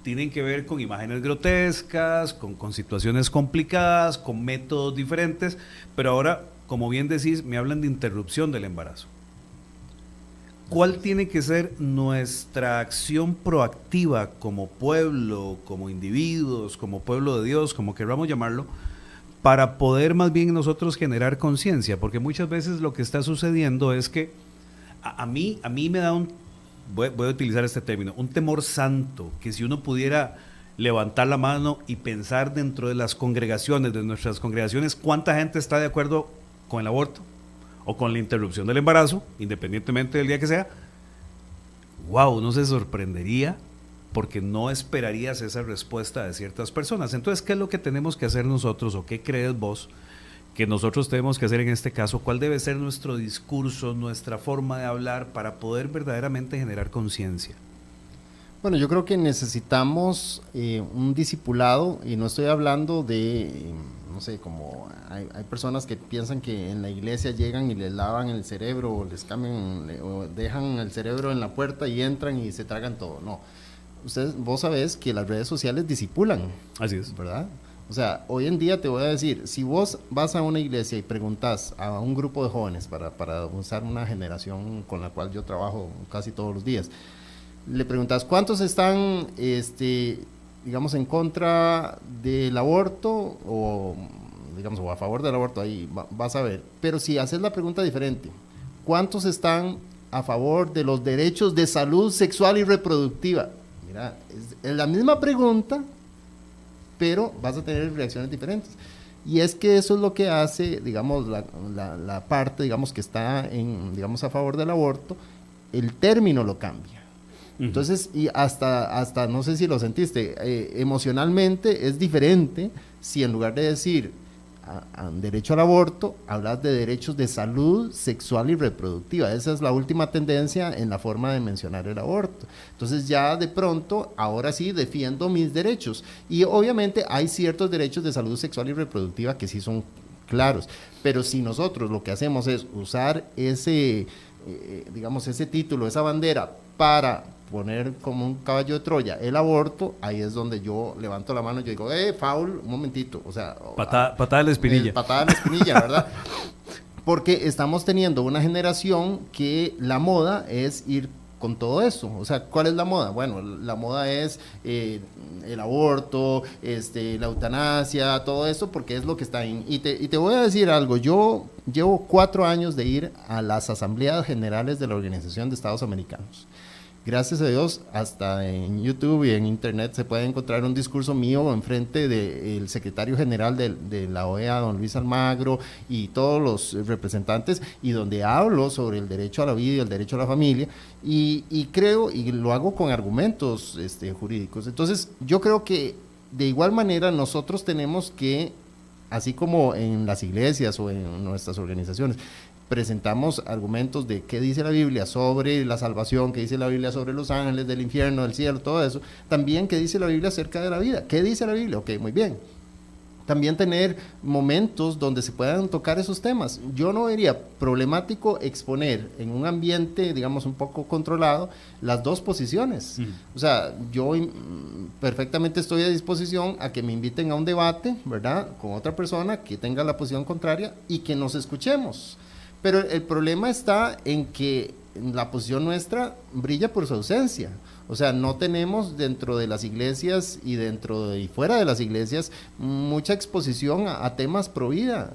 tienen que ver con imágenes grotescas, con situaciones complicadas, con métodos diferentes, pero ahora, como bien decís, me hablan de interrupción del embarazo. ¿Cuál tiene que ser nuestra acción proactiva como pueblo, como individuos, como pueblo de Dios, como queramos llamarlo, para poder más bien nosotros generar conciencia? Porque muchas veces lo que está sucediendo es que a mí me da voy a utilizar este término, un temor santo, que si uno pudiera levantar la mano y pensar dentro de las congregaciones, de nuestras congregaciones, cuánta gente está de acuerdo con el aborto o con la interrupción del embarazo, independientemente del día que sea, wow, uno se sorprendería porque no esperarías esa respuesta de ciertas personas. Entonces, ¿qué es lo que tenemos que hacer nosotros o qué crees vos que nosotros tenemos que hacer en este caso? ¿Cuál debe ser nuestro discurso, nuestra forma de hablar para poder verdaderamente generar conciencia? Bueno, yo creo que necesitamos un discipulado, y no estoy hablando de, no sé, como hay personas que piensan que en la iglesia llegan y les lavan el cerebro o les cambian o dejan el cerebro en la puerta y entran y se tragan todo. No, vos sabés que las redes sociales disipulan. Así es. ¿Verdad? O sea, hoy en día te voy a decir, si vos vas a una iglesia y preguntas a un grupo de jóvenes, para usar una generación con la cual yo trabajo casi todos los días, le preguntas cuántos están, digamos, en contra del aborto o, digamos, o a favor del aborto, ahí vas a ver. Pero si haces la pregunta diferente, ¿cuántos están a favor de los derechos de salud sexual y reproductiva? Mira, es la misma pregunta, pero vas a tener reacciones diferentes. Y es que eso es lo que hace, digamos, la parte, digamos, que está digamos, a favor del aborto, el término lo cambia. Entonces, y hasta no sé si lo sentiste, emocionalmente es diferente si en lugar de decir derecho al aborto, hablas de derechos de salud sexual y reproductiva. Esa es la última tendencia en la forma de mencionar el aborto. Entonces ya de pronto, ahora sí defiendo mis derechos. Y obviamente hay ciertos derechos de salud sexual y reproductiva que sí son claros, pero si nosotros lo que hacemos es usar ese, digamos, ese título, esa bandera para poner como un caballo de Troya el aborto, ahí es donde yo levanto la mano y yo digo, foul, un momentito, o sea... Patada de la espinilla. Patada de la espinilla, ¿verdad? Porque estamos teniendo una generación que la moda es ir con todo eso. O sea, ¿cuál es la moda? Bueno, la moda es el aborto, la eutanasia, todo eso, porque es lo que está en... Y te voy a decir algo, yo llevo 4 años de ir a las asambleas generales de la Organización de Estados Americanos. Gracias a Dios, hasta en YouTube y en Internet se puede encontrar un discurso mío enfrente del secretario general de la OEA, don Luis Almagro, y todos los representantes, y donde hablo sobre el derecho a la vida y el derecho a la familia, y creo, y lo hago con argumentos jurídicos. Entonces, yo creo que de igual manera nosotros tenemos que, así como en las iglesias o en nuestras organizaciones, presentamos argumentos de qué dice la Biblia sobre la salvación, qué dice la Biblia sobre los ángeles, del infierno, del cielo, todo eso. También qué dice la Biblia acerca de la vida. ¿Qué dice la Biblia? Ok, muy bien. También tener momentos donde se puedan tocar esos temas. Yo no vería problemático exponer en un ambiente, digamos, un poco controlado, las dos posiciones. O sea, yo perfectamente estoy a disposición a que me inviten a un debate, ¿verdad?, con otra persona que tenga la posición contraria y que nos escuchemos. Pero el problema está en que la posición nuestra brilla por su ausencia. O sea, no tenemos dentro de las iglesias y fuera de las iglesias mucha exposición a temas pro vida.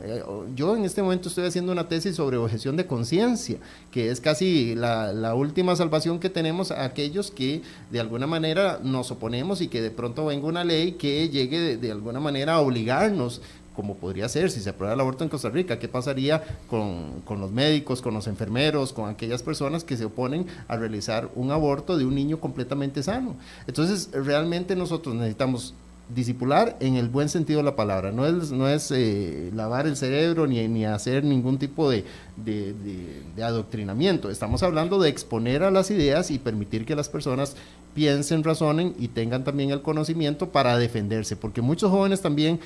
Yo en este momento estoy haciendo una tesis sobre objeción de conciencia, que es casi la última salvación que tenemos a aquellos que de alguna manera nos oponemos y que de pronto venga una ley que llegue de alguna manera a obligarnos, como podría ser si se aprueba el aborto en Costa Rica. ¿Qué pasaría con los médicos, con los enfermeros, con aquellas personas que se oponen a realizar un aborto de un niño completamente sano? Entonces, realmente nosotros necesitamos discipular en el buen sentido de la palabra. No es lavar el cerebro ni hacer ningún tipo de adoctrinamiento. Estamos hablando de exponer a las ideas y permitir que las personas piensen, razonen y tengan también el conocimiento para defenderse, porque muchos jóvenes también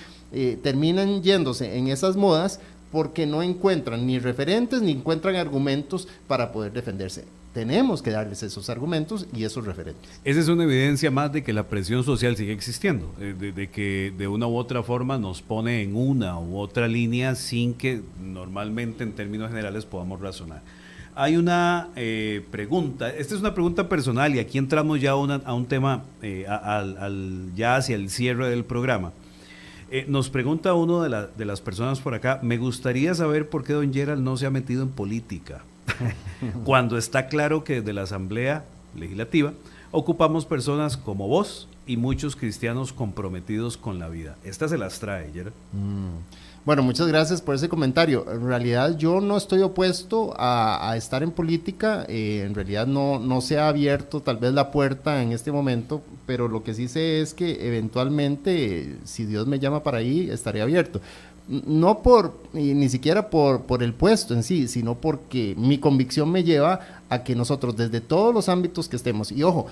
terminan yéndose en esas modas porque no encuentran ni referentes ni encuentran argumentos para poder defenderse. Tenemos que darles esos argumentos y esos referentes. Esa es una evidencia más de que la presión social sigue existiendo, de que de una u otra forma nos pone en una u otra línea sin que normalmente en términos generales podamos razonar. Hay una pregunta, esta es una pregunta personal y aquí entramos ya a un tema ya hacia el cierre del programa. Nos pregunta uno de las personas por acá, me gustaría saber por qué don Gerald no se ha metido en política, cuando está claro que desde la Asamblea Legislativa ocupamos personas como vos y muchos cristianos comprometidos con la vida. Esta se las trae, Gerald. Bueno, muchas gracias por ese comentario. En realidad yo no estoy opuesto a estar en política, en realidad no se ha abierto tal vez la puerta en este momento, pero lo que sí sé es que eventualmente, si Dios me llama para ahí, estaré abierto. No ni siquiera por el puesto en sí, sino porque mi convicción me lleva a que nosotros desde todos los ámbitos que estemos, y ojo,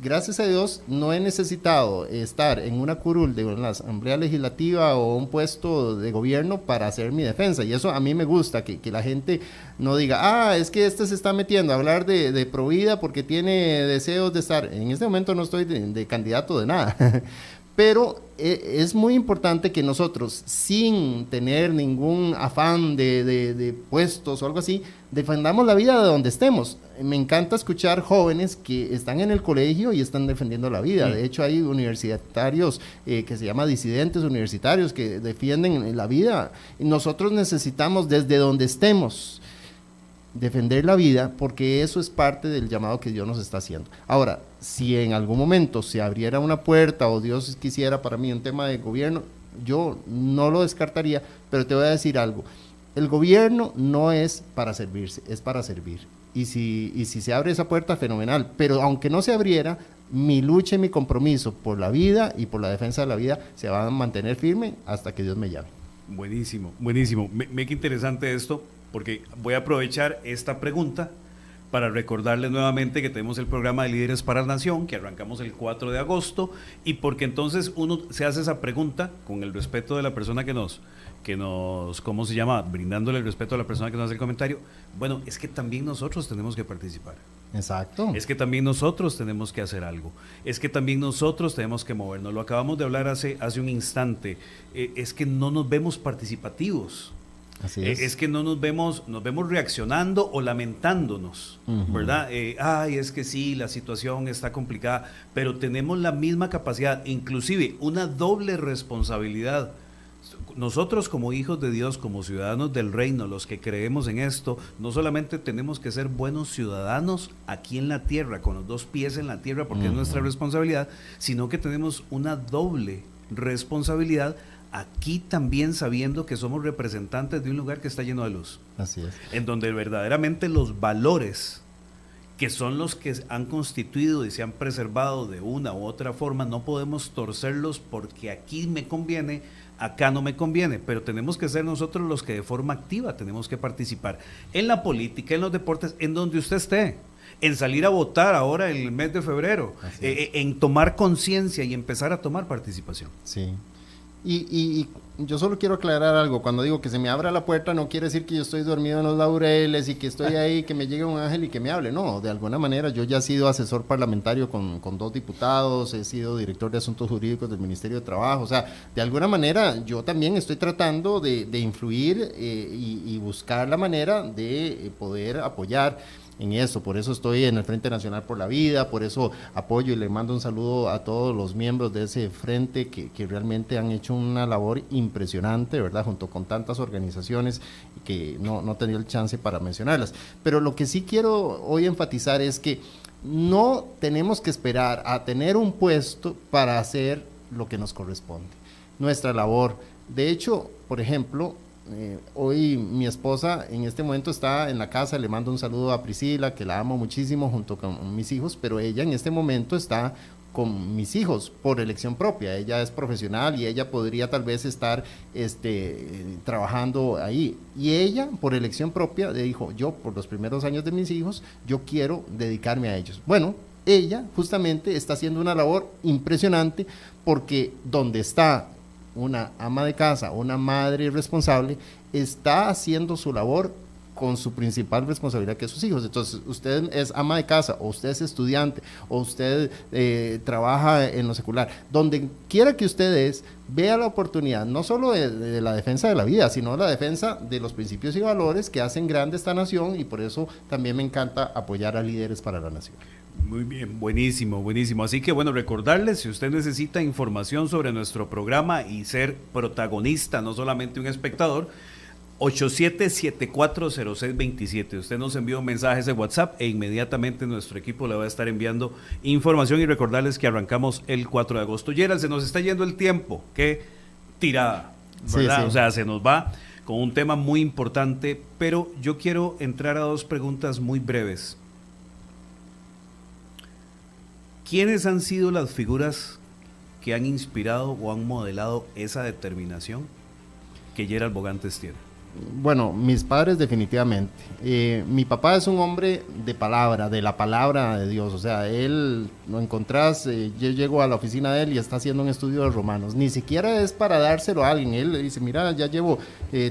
gracias a Dios no he necesitado estar en una curul de una asamblea legislativa o un puesto de gobierno para hacer mi defensa, y eso a mí me gusta, que la gente no diga, es que se está metiendo a hablar de provida porque tiene deseos de estar. En este momento no estoy de candidato de nada, pero es muy importante que nosotros, sin tener ningún afán de puestos o algo así, defendamos la vida de donde estemos. Me encanta escuchar jóvenes que están en el colegio y están defendiendo la vida. De hecho, hay universitarios que se llaman disidentes universitarios que defienden la vida. Y nosotros necesitamos, desde donde estemos, defender la vida, porque eso es parte del llamado que Dios nos está haciendo. Ahora, si en algún momento se abriera una puerta o Dios quisiera para mí un tema de gobierno, yo no lo descartaría, pero te voy a decir algo. El gobierno no es para servirse, es para servir. y si se abre esa puerta, fenomenal. Pero aunque no se abriera, mi lucha y mi compromiso por la vida y por la defensa de la vida se van a mantener firme hasta que Dios me llame. Buenísimo, buenísimo. Me qué interesante esto, porque voy a aprovechar esta pregunta para recordarles nuevamente que tenemos el programa de Líderes para la Nación, que arrancamos el 4 de agosto, y porque entonces uno se hace esa pregunta con el respeto de la persona que nos, ¿cómo se llama? Brindándole el respeto a la persona que nos hace el comentario. Bueno, es que también nosotros tenemos que participar. Exacto. Es que también nosotros tenemos que hacer algo. Es que también nosotros tenemos que movernos. Lo acabamos de hablar hace un instante. Es que no nos vemos participativos. Así es. Es que no nos vemos reaccionando o lamentándonos, ¿verdad? Ay, es que sí, la situación está complicada, pero tenemos la misma capacidad, inclusive una doble responsabilidad. Nosotros como hijos de Dios, como ciudadanos del reino, los que creemos en esto, no solamente tenemos que ser buenos ciudadanos aquí en la tierra, con los dos pies en la tierra, porque es nuestra responsabilidad, sino que tenemos una doble responsabilidad aquí también, sabiendo que somos representantes de un lugar que está lleno de luz. Así es. En donde verdaderamente los valores que son los que han constituido y se han preservado de una u otra forma, no podemos torcerlos porque aquí me conviene, acá no me conviene, pero tenemos que ser nosotros los que de forma activa tenemos que participar en la política, en los deportes, en donde usted esté, en salir a votar ahora en el mes de febrero, en tomar conciencia y empezar a tomar participación. Sí. Y yo solo quiero aclarar algo. Cuando digo que se me abra la puerta, no quiere decir que yo estoy dormido en los laureles y que estoy ahí, que me llegue un ángel y que me hable. No, de alguna manera yo ya he sido asesor parlamentario con 2 diputados, he sido director de asuntos jurídicos del Ministerio de Trabajo. O sea, de alguna manera yo también estoy tratando de influir y buscar la manera de poder apoyar en eso. Por eso estoy en el Frente Nacional por la Vida, por eso apoyo y le mando un saludo a todos los miembros de ese frente que realmente han hecho una labor impresionante, ¿verdad? Junto con tantas organizaciones que no tenía el chance para mencionarlas. Pero lo que sí quiero hoy enfatizar es que no tenemos que esperar a tener un puesto para hacer lo que nos corresponde, nuestra labor. De hecho, por ejemplo, hoy mi esposa en este momento está en la casa, le mando un saludo a Priscila, que la amo muchísimo junto con mis hijos, pero ella en este momento está con mis hijos por elección propia. Ella es profesional y ella podría tal vez estar trabajando ahí, y ella por elección propia le dijo: yo por los primeros años de mis hijos yo quiero dedicarme a ellos. Bueno, ella justamente está haciendo una labor impresionante, porque donde está una ama de casa, una madre responsable, está haciendo su labor con su principal responsabilidad, que es sus hijos. Entonces, usted es ama de casa, o usted es estudiante, o usted trabaja en lo secular, donde quiera que usted es, vea la oportunidad, no solo de la defensa de la vida, sino la defensa de los principios y valores que hacen grande esta nación, y por eso también me encanta apoyar a Líderes para la Nación. Muy bien, buenísimo, buenísimo. Así que bueno, recordarles, si usted necesita información sobre nuestro programa y ser protagonista, no solamente un espectador, 87740627. Usted nos envía un mensaje de WhatsApp e inmediatamente nuestro equipo le va a estar enviando información, y recordarles que arrancamos el 4 de agosto. Gerald, se nos está yendo el tiempo, qué tirada, ¿verdad? Sí, sí. O sea, se nos va con un tema muy importante, pero yo quiero entrar a 2 preguntas muy breves. ¿Quiénes han sido las figuras que han inspirado o han modelado esa determinación que Gerald Bogantes tiene? Bueno, mis padres definitivamente. Mi papá es un hombre de palabra, de la palabra de Dios. O sea, él lo encontrás, yo llego a la oficina de él y está haciendo un estudio de Romanos. Ni siquiera es para dárselo a alguien. Él le dice: mira, ya llevo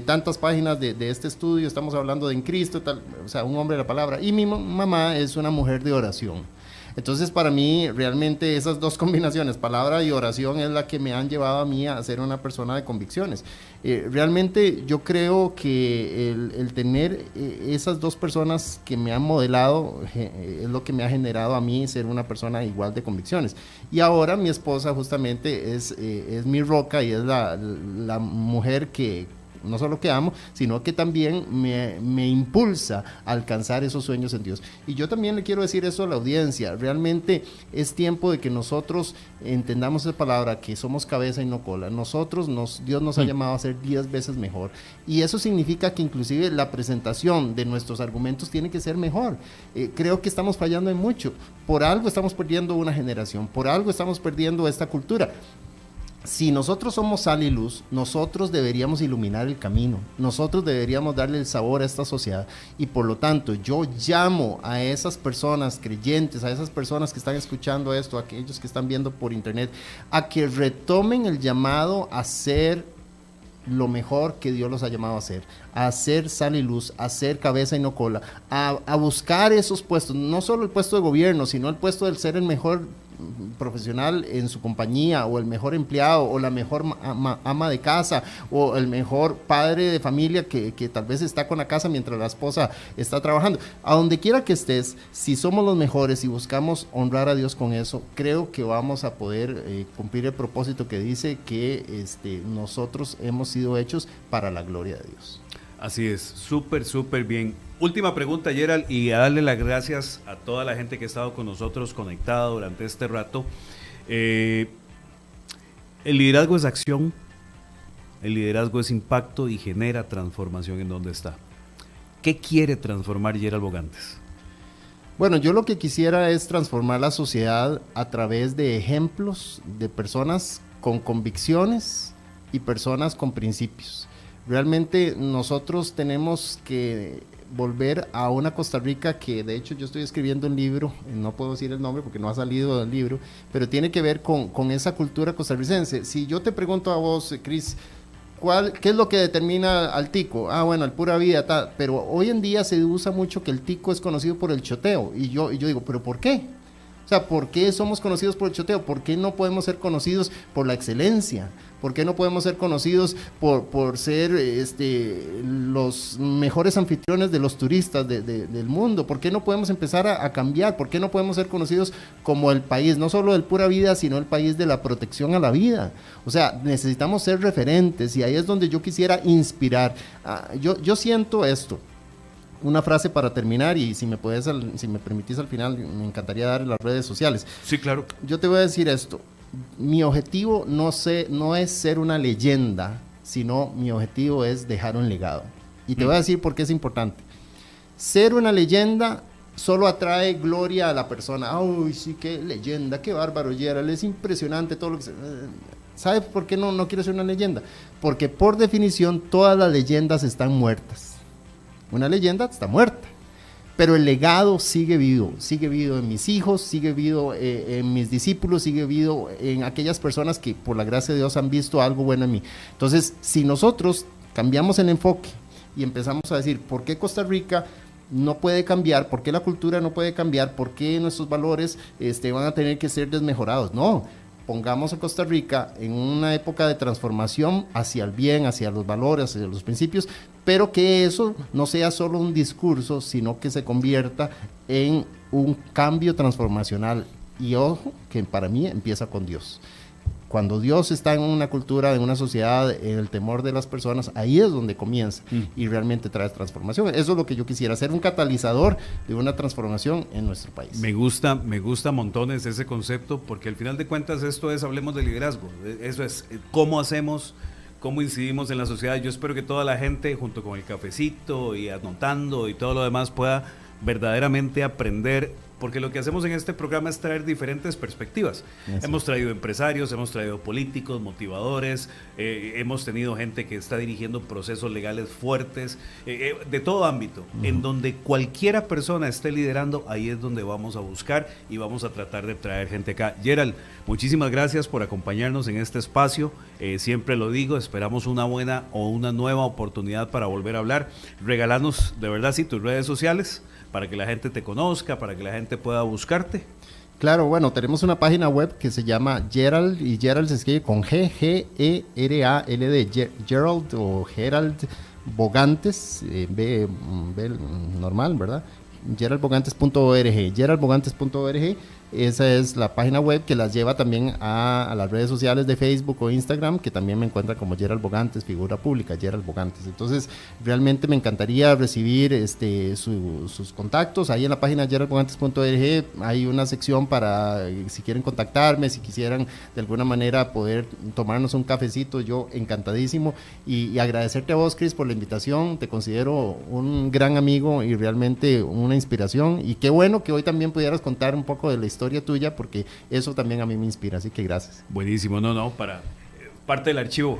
tantas páginas de este estudio, estamos hablando de en Cristo, tal. O sea, un hombre de la palabra. Y mi mamá es una mujer de oración. Entonces, para mí, realmente esas 2 combinaciones, palabra y oración, es la que me han llevado a mí a ser una persona de convicciones. Realmente yo creo que el tener esas 2 personas que me han modelado es lo que me ha generado a mí ser una persona igual de convicciones. Y ahora mi esposa justamente es mi roca, y es la mujer que no solo que amo, sino que también me impulsa a alcanzar esos sueños en Dios. Y yo también le quiero decir eso a la audiencia, realmente es tiempo de que nosotros entendamos esa palabra, que somos cabeza y no cola. Dios nos ha llamado a ser 10 veces mejor, y eso significa que inclusive la presentación de nuestros argumentos tiene que ser mejor. Creo que estamos fallando en mucho, por algo estamos perdiendo una generación, por algo estamos perdiendo esta cultura. Si nosotros somos sal y luz, nosotros deberíamos iluminar el camino, nosotros deberíamos darle el sabor a esta sociedad, y por lo tanto yo llamo a esas personas creyentes, a esas personas que están escuchando esto, a aquellos que están viendo por internet, a que retomen el llamado a ser lo mejor que Dios los ha llamado a hacer sal y luz, a ser cabeza y no cola, a buscar esos puestos, no solo el puesto de gobierno, sino el puesto del ser el mejor profesional en su compañía, o el mejor empleado, o la mejor ama de casa, o el mejor padre de familia que tal vez está con la casa mientras la esposa está trabajando. A donde quiera que estés, si somos los mejores y buscamos honrar a Dios con eso, creo que vamos a poder cumplir el propósito que dice que nosotros hemos sido hechos para la gloria de Dios. Así es, súper bien. Última pregunta, Gerald, y a darle las gracias a toda la gente que ha estado con nosotros conectada durante este rato. El liderazgo es acción, el liderazgo es impacto y genera transformación en donde está. ¿Qué quiere transformar Gerald Bogantes? Bueno, yo lo que quisiera es transformar la sociedad a través de ejemplos de personas con convicciones y personas con principios. Realmente nosotros tenemos que volver a una Costa Rica que, de hecho, yo estoy escribiendo un libro, no puedo decir el nombre porque no ha salido del libro, pero tiene que ver con esa cultura costarricense. Si yo te pregunto a vos, Cris, ¿qué es lo que determina al tico? Bueno, el pura vida, tal. Pero hoy en día se usa mucho que el tico es conocido por el choteo, y yo digo, ¿pero por qué? O sea, ¿por qué somos conocidos por el choteo? ¿Por qué no podemos ser conocidos por la excelencia? ¿Por qué no podemos ser conocidos por ser los mejores anfitriones de los turistas del mundo? ¿Por qué no podemos empezar a cambiar? ¿Por qué no podemos ser conocidos como el país, no solo del pura vida, sino el país de la protección a la vida? O sea, necesitamos ser referentes, y ahí es donde yo quisiera inspirar. Yo siento esto. Una frase para terminar, y si me permitís al final, me encantaría dar en las redes sociales. Sí, claro. Yo te voy a decir esto. Mi objetivo no es ser una leyenda, sino mi objetivo es dejar un legado. Y te voy a decir por qué es importante. Ser una leyenda solo atrae gloria a la persona. Uy, sí, qué leyenda, qué bárbaro, Gerald, es impresionante todo lo que se... ¿Sabes por qué no quiero ser una leyenda? Porque por definición todas las leyendas están muertas. Una leyenda está muerta, pero el legado sigue vivo en mis hijos, sigue vivo en mis discípulos, sigue vivo en aquellas personas que por la gracia de Dios han visto algo bueno en mí. Entonces, si nosotros cambiamos el enfoque y empezamos a decir, ¿por qué Costa Rica no puede cambiar? ¿Por qué la cultura no puede cambiar? ¿Por qué nuestros valores van a tener que ser desmejorados? No. Pongamos a Costa Rica en una época de transformación hacia el bien, hacia los valores, hacia los principios, pero que eso no sea solo un discurso, sino que se convierta en un cambio transformacional. Y ojo, que para mí empieza con Dios. Cuando Dios está en una cultura, en una sociedad, en el temor de las personas, ahí es donde comienza y realmente trae transformación. Eso es lo que yo quisiera, ser un catalizador de una transformación en nuestro país. Me gusta montones ese concepto, porque al final de cuentas esto es, hablemos de liderazgo. Eso es, ¿cómo hacemos? ¿Cómo incidimos en la sociedad? Yo espero que toda la gente, junto con el cafecito y anotando y todo lo demás, pueda verdaderamente aprender, porque lo que hacemos en este programa es traer diferentes perspectivas. Hemos traído empresarios, hemos traído políticos, motivadores, hemos tenido gente que está dirigiendo procesos legales fuertes, de todo ámbito. En donde cualquiera persona esté liderando, ahí es donde vamos a buscar y vamos a tratar de traer gente acá. Gerald, muchísimas gracias por acompañarnos en este espacio. Siempre lo digo, esperamos una buena o una nueva oportunidad para volver a hablar. Regálanos, de verdad, sí, tus redes sociales, para que la gente te conozca, para que la gente pueda buscarte. Claro, bueno, tenemos una página web que se llama Gerald, y Gerald se escribe con G-G-E-R-A-L-D, Gerald o Gerald Bogantes, B normal, ¿verdad? geraldbogantes.org, geraldbogantes.org. Esa es la página web que las lleva también a las redes sociales de Facebook o Instagram, que también me encuentran como Gerald Bogantes, figura pública, Gerald Bogantes. Entonces, realmente me encantaría recibir sus contactos. Ahí en la página geraldbogantes.org hay una sección para si quieren contactarme, si quisieran de alguna manera poder tomarnos un cafecito, yo encantadísimo. Y agradecerte a vos, Chris, por la invitación. Te considero un gran amigo y realmente una inspiración. Y qué bueno que hoy también pudieras contar un poco de la historia tuya, porque eso también a mí me inspira, así que gracias. Buenísimo, para parte del archivo.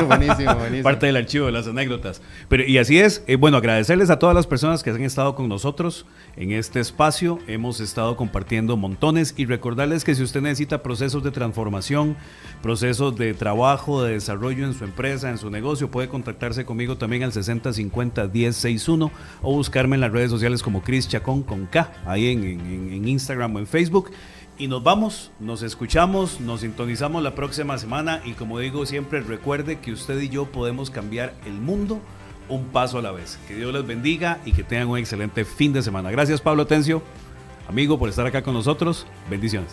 Buenísimo. Parte del archivo de las anécdotas. Pero y así es, bueno, agradecerles a todas las personas que han estado con nosotros en este espacio. Hemos estado compartiendo montones y recordarles que si usted necesita procesos de transformación, procesos de trabajo, de desarrollo en su empresa, en su negocio, puede contactarse conmigo también al 6050-1061 o buscarme en las redes sociales como Chris Chacón con K, ahí en Instagram o en Facebook. Y nos vamos, nos escuchamos, nos sintonizamos la próxima semana y como digo siempre, recuerde que usted y yo podemos cambiar el mundo un paso a la vez. Que Dios les bendiga y que tengan un excelente fin de semana. Gracias, Pablo Tencio, amigo, por estar acá con nosotros. Bendiciones.